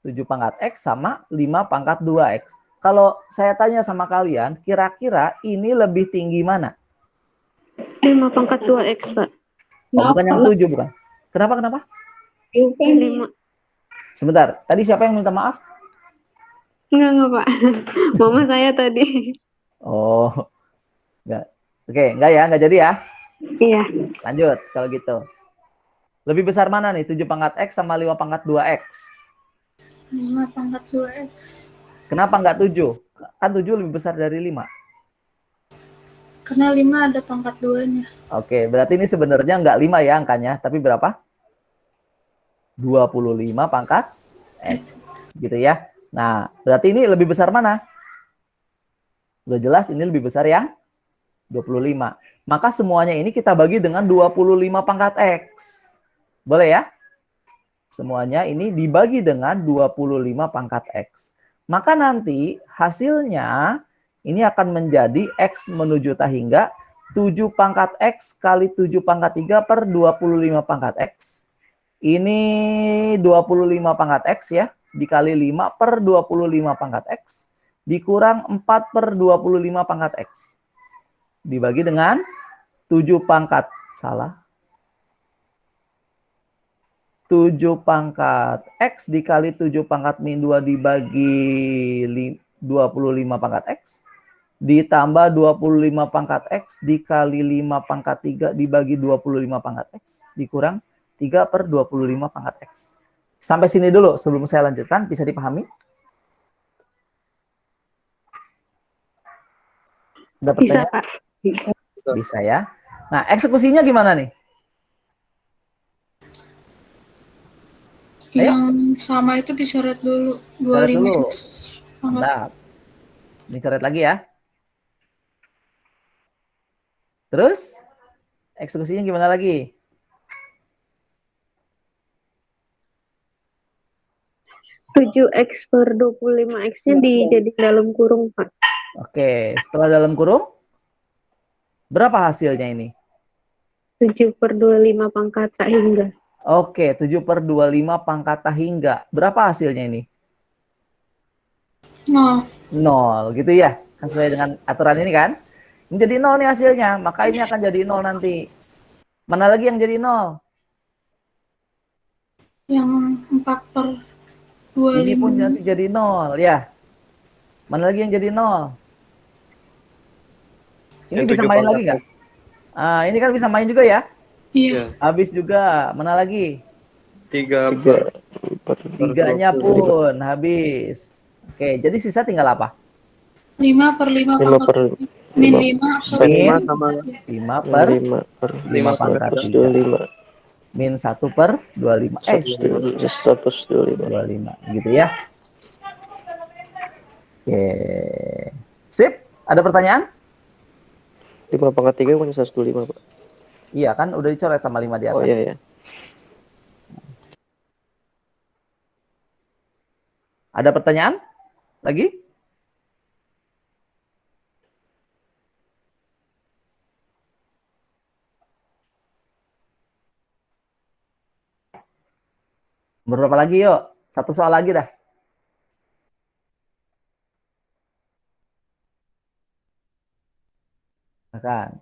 7 pangkat X sama 5 pangkat 2X. Kalau saya tanya sama kalian, kira-kira ini lebih tinggi mana? 5 pangkat 2X, Pak. Oh, bukan yang 7, bukan. Kenapa? 5. Sebentar, tadi siapa yang minta maaf? Enggak, Pak. Mama saya tadi. Oh, enggak. Oke, enggak ya, enggak jadi ya. Iya. Lanjut, kalau gitu. Lebih besar mana nih, 7 pangkat X sama 5 pangkat 2X? 5 pangkat 2X. Kenapa enggak 7? Kan 7 lebih besar dari 5. Karena 5 ada pangkat 2-nya. Oke, berarti ini sebenarnya enggak 5 ya angkanya, tapi berapa? 25 pangkat X. Gitu ya. Nah, berarti ini lebih besar mana? Udah jelas ini lebih besar yang 25. Maka semuanya ini kita bagi dengan 25 pangkat X. Boleh ya? Semuanya ini dibagi dengan 25 pangkat X. Maka nanti hasilnya ini akan menjadi X menuju tahingga 7 pangkat X kali 7 pangkat 3 per 25 pangkat X. Ini 25 pangkat X ya, dikali 5 per 25 pangkat X. dikurang 4 per 25 pangkat X. Dibagi dengan 7 pangkat, salah. 7 pangkat X dikali 7 pangkat min 2 dibagi 25 pangkat X. Ditambah 25 pangkat X dikali 5 pangkat 3 dibagi 25 pangkat X. Dikurang 3 per 25 pangkat X. Sampai sini dulu sebelum saya lanjutkan, bisa dipahami? Ada Bisa, pertanyaan? Pak. Bisa ya. Nah, eksekusinya gimana nih? Ayo. Yang sama itu dicoret dulu. Coret 25 dulu. X. Mantap. Ini coret lagi ya. Terus, eksekusinya gimana lagi? Tujuh X per 25 X-nya dijadiin dalam kurung, Pak. Oke, setelah dalam kurung, berapa hasilnya ini? 7 per 25 pangkat tak hingga. Oke, 7 per 25 pangkata hingga. Berapa hasilnya ini? 0. 0, gitu ya? Sesuai dengan aturan ini kan? Ini jadi 0 nih hasilnya, maka ini akan jadi 0 nanti. Mana lagi yang jadi 0? Yang 4 per 25. Ini pun nanti jadi 0, ya. Mana lagi yang jadi 0? Ini Yang bisa 7 main pangkat lagi nggak? Ah, ini kan bisa main juga ya? Iya. Habis juga. Mana lagi? 3 3 per Tiganya pun habis. Oke, jadi sisa tinggal apa? 5 per 5 5 per pangkat. Min 5 per Min 5 sama 5 per 5 per 5 pangkat 125. 3. Min 1 per 25. 125. 25. Gitu ya. Oke. Sip. Ada pertanyaan? 5 pangkat 3 bukan 125, Pak. Iya kan, udah dicoret sama 5 di atas. Oh iya ya. Ada pertanyaan? Lagi? Berapa lagi yuk? Satu soal lagi dah. Kan.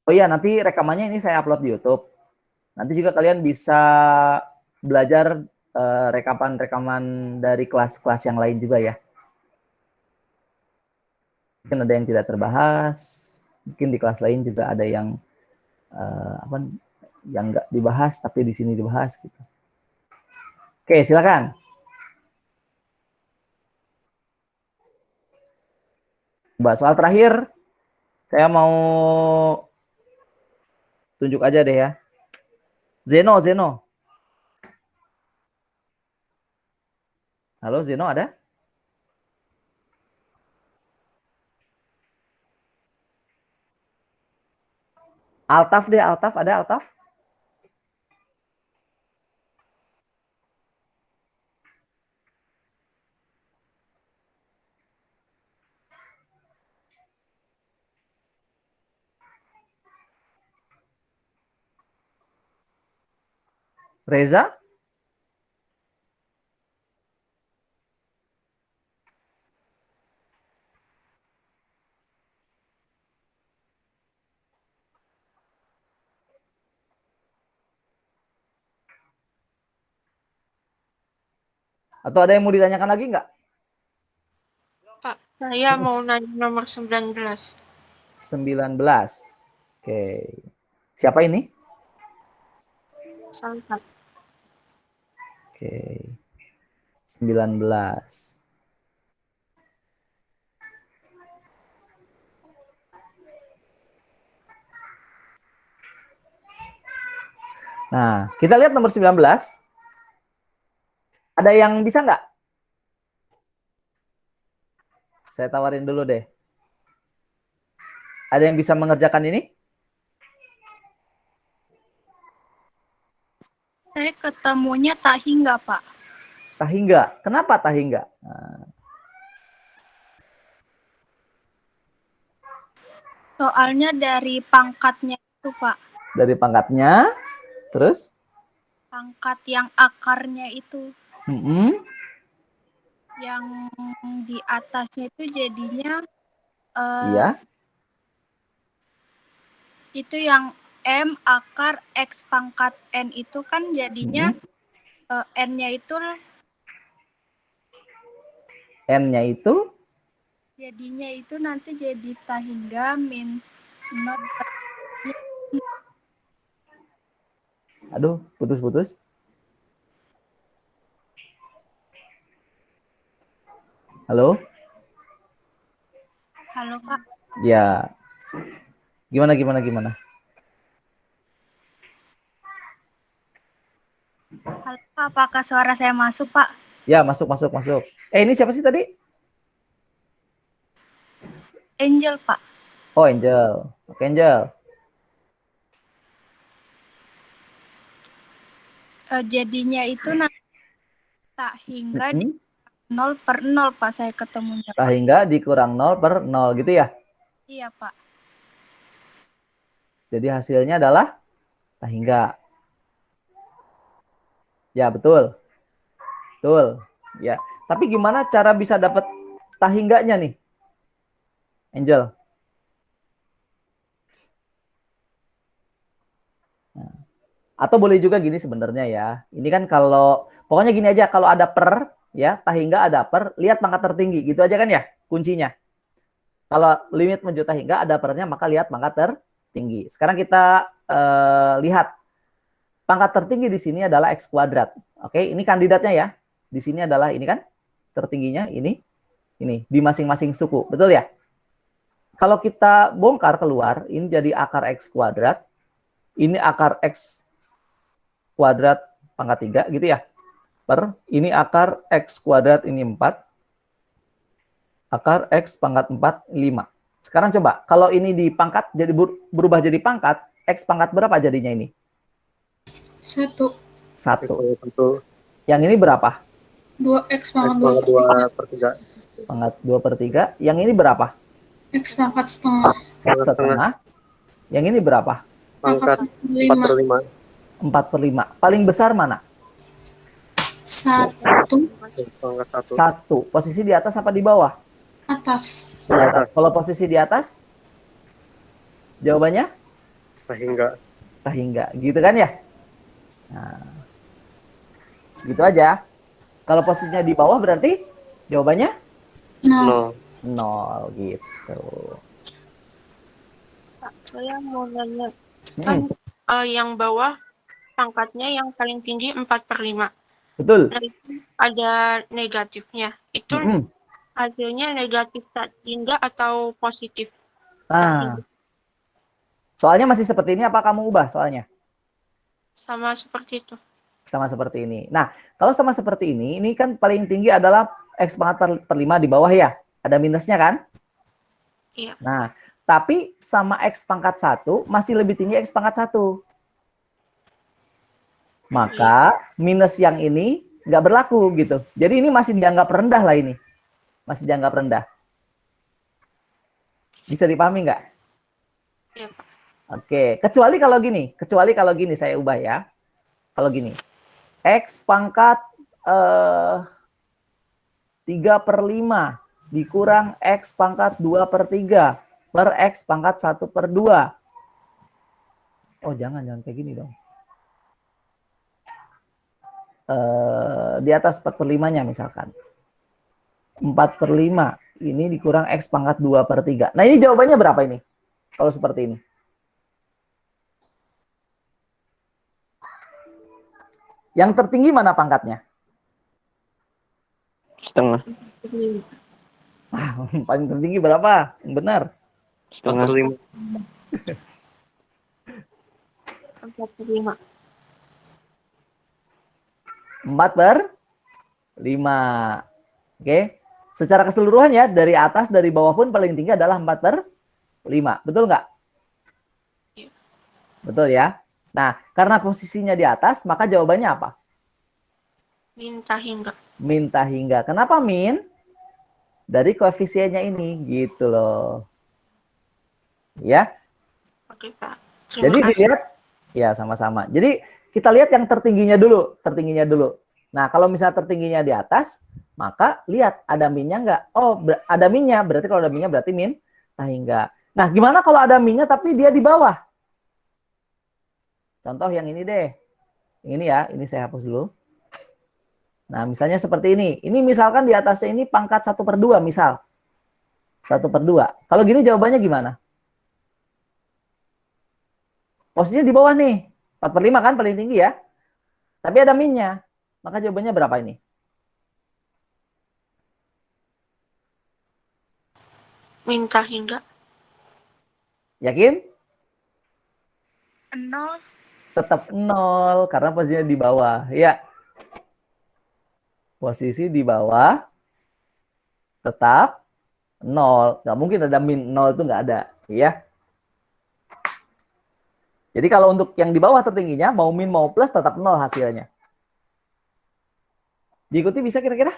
Oh iya, nanti rekamannya ini saya upload di YouTube. Nanti juga kalian bisa belajar rekaman-rekaman dari kelas-kelas yang lain juga ya. Mungkin ada yang tidak terbahas, mungkin di kelas lain juga ada yang yang nggak dibahas tapi di sini dibahas gitu. Oke, silakan. Buat soal terakhir, saya mau tunjuk aja deh ya. Zeno. Halo Zeno, ada? Altaf deh, Altaf, ada Altaf? Reza? Atau ada yang mau ditanyakan lagi nggak? Pak, saya mau nanya nomor 19. 19. Oke. Siapa ini? Sangat. Oke. 19. Nah, kita lihat nomor 19. Ada yang bisa nggak? Saya tawarin dulu deh. Ada yang bisa mengerjakan ini? Saya ketemunya tak hingga, Pak. Tak hingga. Kenapa tak hingga? Nah, Soalnya dari pangkatnya itu, Pak. dari pangkatnya, terus? pangkat yang akarnya itu. Mm-mm. Yang di atasnya itu jadinya Iya. itu yang M akar X pangkat N itu kan jadinya N-nya itu N-nya itu jadinya itu nanti jadi tahingga min 0. aduh, putus-putus. Halo? Halo Kak. Ya. Gimana? Halo Kak, apakah suara saya masuk Pak? Ya, masuk. Ini siapa sih tadi? Angel Pak. Oh, Angel. Oke, Angel. Jadinya itu nanti tahingga di Mm-mm. 0/0 Pak saya ketemunya Pak. Tahingga dikurang 0/0 gitu ya. Iya Pak. Jadi hasilnya adalah tahingga. Ya, betul. Betul. Ya. Tapi gimana cara bisa dapat tahingganya nih? Angel. Nah. Atau boleh juga gini sebenarnya ya. Ini kan kalau pokoknya gini aja, kalau ada per ya, tahingga ada per, lihat pangkat tertinggi gitu aja kan ya kuncinya. Kalau limit menuju tahingga ada pernya, maka lihat pangkat tertinggi. Sekarang kita lihat pangkat tertinggi di sini adalah X kuadrat. Oke, ini kandidatnya ya. Di sini adalah ini kan tertingginya ini di masing-masing suku, betul ya? Kalau kita bongkar keluar, ini jadi akar X kuadrat, ini akar X kuadrat pangkat 3 gitu ya. Per ini akar X kuadrat ini 4. Akar X pangkat 4 5. Sekarang coba kalau ini dipangkat jadi berubah jadi pangkat, X pangkat berapa jadinya ini? 1. 1. Betul. Yang ini berapa? 2x pangkat Pangkat 2/3. 2/3. Pangkat 2/3. Yang ini berapa? X pangkat setengah. Setengah. Yang ini berapa? Pangkat 4/5. 4/5. Paling besar mana? 1 Pangkat 1. 1. Posisi di atas apa di bawah? atas. Di atas. Kalau posisi di atas? Jawabannya? Tahingga. Tahingga. Gitu kan ya? Nah, gitu aja. Kalau posisinya di bawah berarti jawabannya? 0. 0. 0 gitu. Saya mau nanya, Hmm, yang bawah pangkatnya yang paling tinggi 4/5. betul. Nah, itu ada negatifnya. Itu Hmm. hasilnya negatif tahingga atau positif? Nah, soalnya masih seperti ini apa kamu ubah soalnya? Sama seperti itu. Sama seperti ini. Nah, kalau sama seperti ini kan paling tinggi adalah X pangkat per 5 di bawah ya. Ada minusnya kan? Iya. Nah, tapi sama X pangkat 1 masih lebih tinggi X pangkat 1. Maka minus yang ini nggak berlaku gitu. Jadi ini masih dianggap rendah lah ini. Masih dianggap rendah. Bisa dipahami nggak? Iya, Pak. Oke, kecuali kalau gini saya ubah ya. Kalau gini, X pangkat 3/5 dikurang X pangkat 2/3 per X pangkat 1/2. Oh, jangan kayak gini dong. Di atas 4/5-nya misalkan. 4/5 ini dikurang X pangkat 2/3. Nah, ini jawabannya berapa ini? Kalau seperti ini. Yang tertinggi mana pangkatnya? Setengah. Paling tertinggi berapa? Yang benar. Setengah. 4/5. 4/5. Oke. Secara keseluruhan ya, dari atas, dari bawah pun paling tinggi adalah 4/5. Betul nggak? Iya. Betul ya. Nah, karena posisinya di atas, maka jawabannya apa? Min tahingga. Min tahingga. Kenapa min? Dari koefisiennya ini, gitu loh. Ya. Oke, Pak. Terima Jadi kasih. dilihat, ya sama-sama. Jadi kita lihat yang tertingginya dulu, Nah, kalau misalnya tertingginya di atas, maka lihat ada minnya nggak? Oh, ada minnya, berarti kalau ada minnya berarti min enggak. Nah, gimana kalau ada minnya tapi dia di bawah? Contoh yang ini deh. Ini ya, ini saya hapus dulu. Nah, misalnya seperti ini. Ini misalkan di atasnya ini pangkat 1/2 misal. 1/2. Kalau gini jawabannya gimana? Posisinya di bawah nih. 4/5 kan paling tinggi ya. Tapi ada minnya. Maka jawabannya berapa ini? Minta hingga. Yakin? 0. Tetap 0 karena posisinya di bawah. Ya. Posisi di bawah tetap 0. Nggak mungkin ada min 0 itu nggak ada. Ya. Jadi kalau untuk yang di bawah tertingginya, mau min mau plus tetap 0 hasilnya. Diikuti bisa kira-kira?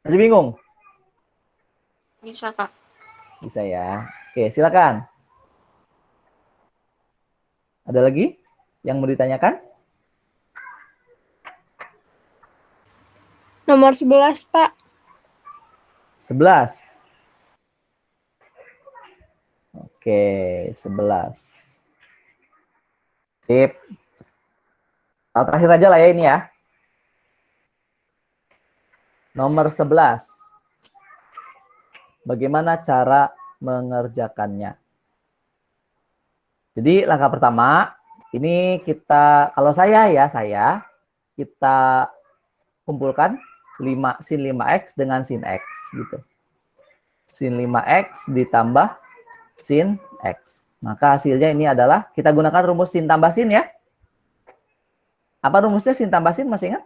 Masih bingung? Bisa, Pak. Bisa ya. Oke, silakan. Ada lagi yang mau ditanyakan? Nomor 11, Pak. 11. Oke, 11. Sip. Terakhir aja lah ya ini ya. Nomor 11. Bagaimana cara mengerjakannya? Jadi langkah pertama, ini kita, kalau saya kita kumpulkan sin 5x dengan sin x gitu. Sin 5x ditambah sin x. Maka hasilnya ini adalah kita gunakan rumus sin tambah sin ya. Apa rumusnya sin tambah sin, masih ingat?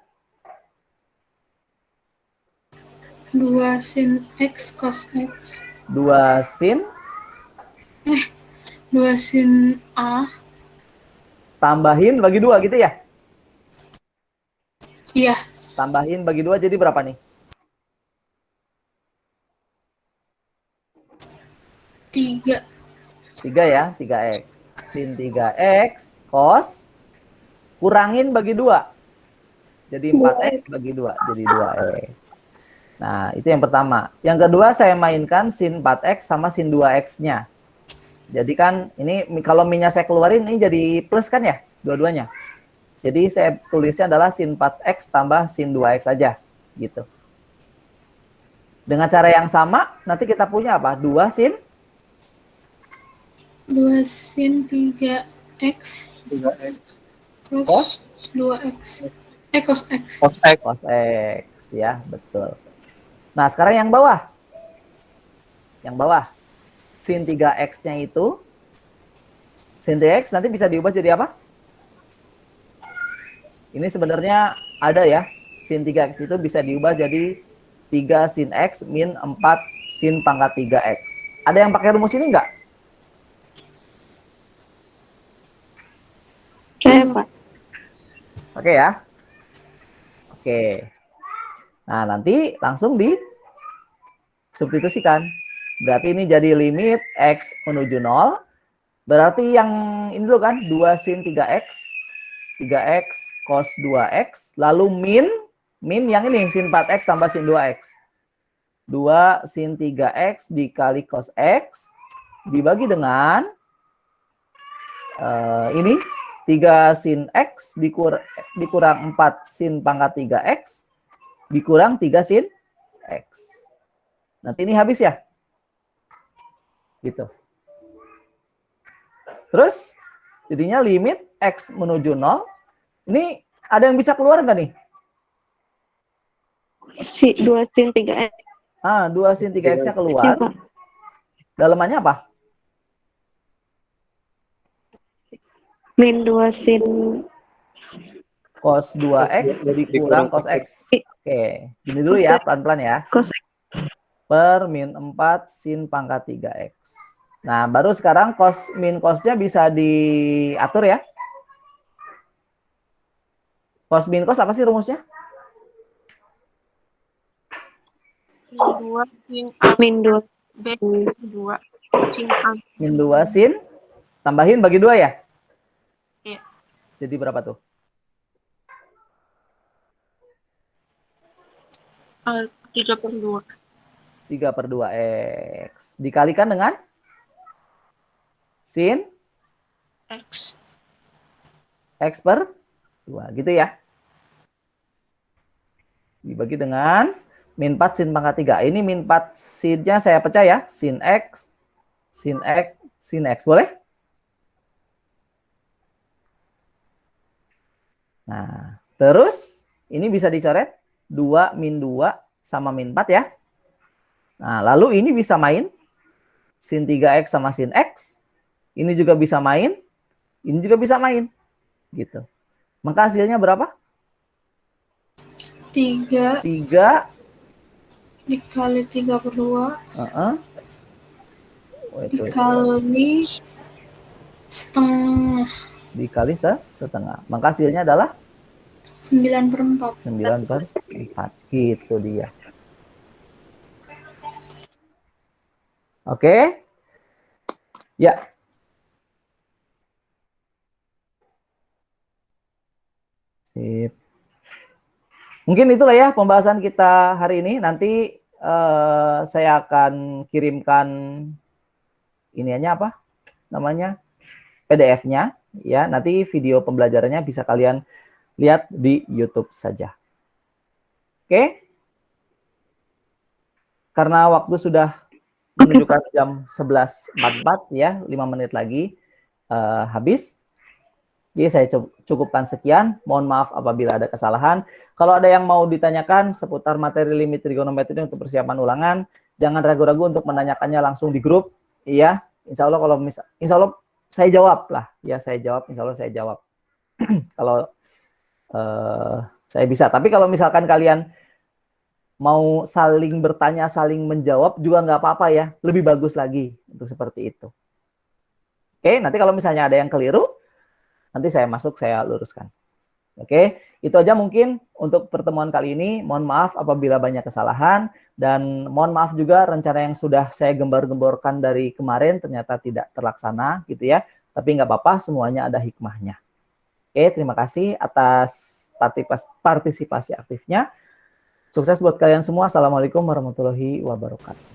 2 sin X cos X. 2 sin 2 sin A. tambahin bagi 2 gitu ya? Iya. Tambahin bagi 2 jadi berapa nih? 3. 3 ya, 3x. Sin 3x cos kurangin bagi 2. Jadi 4x bagi 2, jadi 2x. Nah, itu yang pertama. Yang kedua saya mainkan sin 4x sama sin 2x-nya. Jadi kan ini kalau minnya saya keluarin ini jadi plus kan ya, dua-duanya. Jadi saya tulisnya adalah sin 4x tambah sin 2x aja, gitu. Dengan cara yang sama, nanti kita punya apa? 2 sin 3x 3x. cos 2x. Cos x. Cos x ya, betul. Nah, sekarang yang bawah. Yang bawah. Sin 3x-nya itu sin 3x nanti bisa diubah jadi apa? Ini sebenarnya ada ya. Sin 3x itu bisa diubah jadi 3 sin x min 4 sin pangkat 3x. Ada yang pakai rumus ini enggak? Saya, Pak. Oke ya. Oke. Nah, nanti langsung disubstitusikan. Berarti ini jadi limit x menuju 0. Berarti yang ini dulu kan, 2 sin 3x. 3x cos 2x. Lalu min yang ini, sin 4x tambah sin 2x. 2 sin 3x dikali cos x. Dibagi dengan ini. 3 sin x dikurang 4 sin pangkat 3x dikurang 3 sin x. Nanti ini habis ya. Gitu. Terus jadinya limit x menuju 0. Ini ada yang bisa keluar nggak nih? 2 sin 3x. 2 sin 3x-nya keluar. Siapa? Dalamannya apa? Min 2 sin Cos 2x dikurang cos x. Oke, gini dulu ya, pelan-pelan ya. cos x. Per min 4 sin pangkat 3x. Nah, baru sekarang cos min cosnya bisa diatur ya. Cos min cos apa sih rumusnya? Min 2 sin A Min 2. B 2. sin A. Min 2 sin, tambahin bagi 2 ya? Iya. Jadi berapa tuh? 3/2. 3/2 X. Dikalikan dengan? Sin? X. X per 2. Gitu ya? Dibagi dengan min 4 sin pangkat 3. Ini min 4 sinnya saya pecah ya. Sin X, sin X, sin X. Boleh? Nah, terus ini bisa dicoret 2 min 2 sama min 4 ya. Nah, lalu ini bisa main sin 3X sama sin X. Ini juga bisa main, ini juga bisa main. Gitu. Maka hasilnya berapa? 3 3 dikali 3/2 dikali setengah. dikali setengah. Maka hasilnya adalah 9/4. 9/4. Gitu dia. Oke. Ya. Sip. Mungkin itulah ya pembahasan kita hari ini. Nanti saya akan kirimkan iniannya apa? Namanya PDF-nya ya. Nanti video pembelajarannya bisa kalian lihat di YouTube saja. Oke? Karena waktu sudah menunjukkan jam 11.44 ya, 5 menit lagi habis. Jadi saya cukupkan sekian. Mohon maaf apabila ada kesalahan. Kalau ada yang mau ditanyakan seputar materi limit trigonometri untuk persiapan ulangan, jangan ragu-ragu untuk menanyakannya langsung di grup. Iya, insya Allah saya jawab lah. Ya, saya jawab. Insya Allah saya jawab. Kalau saya bisa. Tapi kalau misalkan kalian mau saling bertanya, saling menjawab juga nggak apa-apa ya. Lebih bagus lagi untuk seperti itu. Oke, nanti kalau misalnya ada yang keliru, nanti saya masuk, saya luruskan. Oke, itu aja mungkin untuk pertemuan kali ini. Mohon maaf apabila banyak kesalahan. Dan mohon maaf juga rencana yang sudah saya gembar-gemborkan dari kemarin ternyata tidak terlaksana gitu ya. Tapi nggak apa-apa, semuanya ada hikmahnya. Oke, terima kasih atas partisipasi aktifnya. Sukses buat kalian semua. Assalamualaikum warahmatullahi wabarakatuh.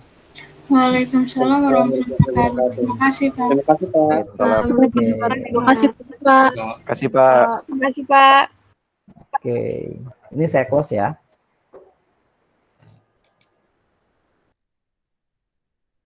Waalaikumsalam warahmatullahi wabarakatuh. Terima kasih, Pak. Terima kasih, Pak. Terima kasih, Pak. Terima kasih, Pak. Terima kasih, Pak. Oke, ini saya close ya.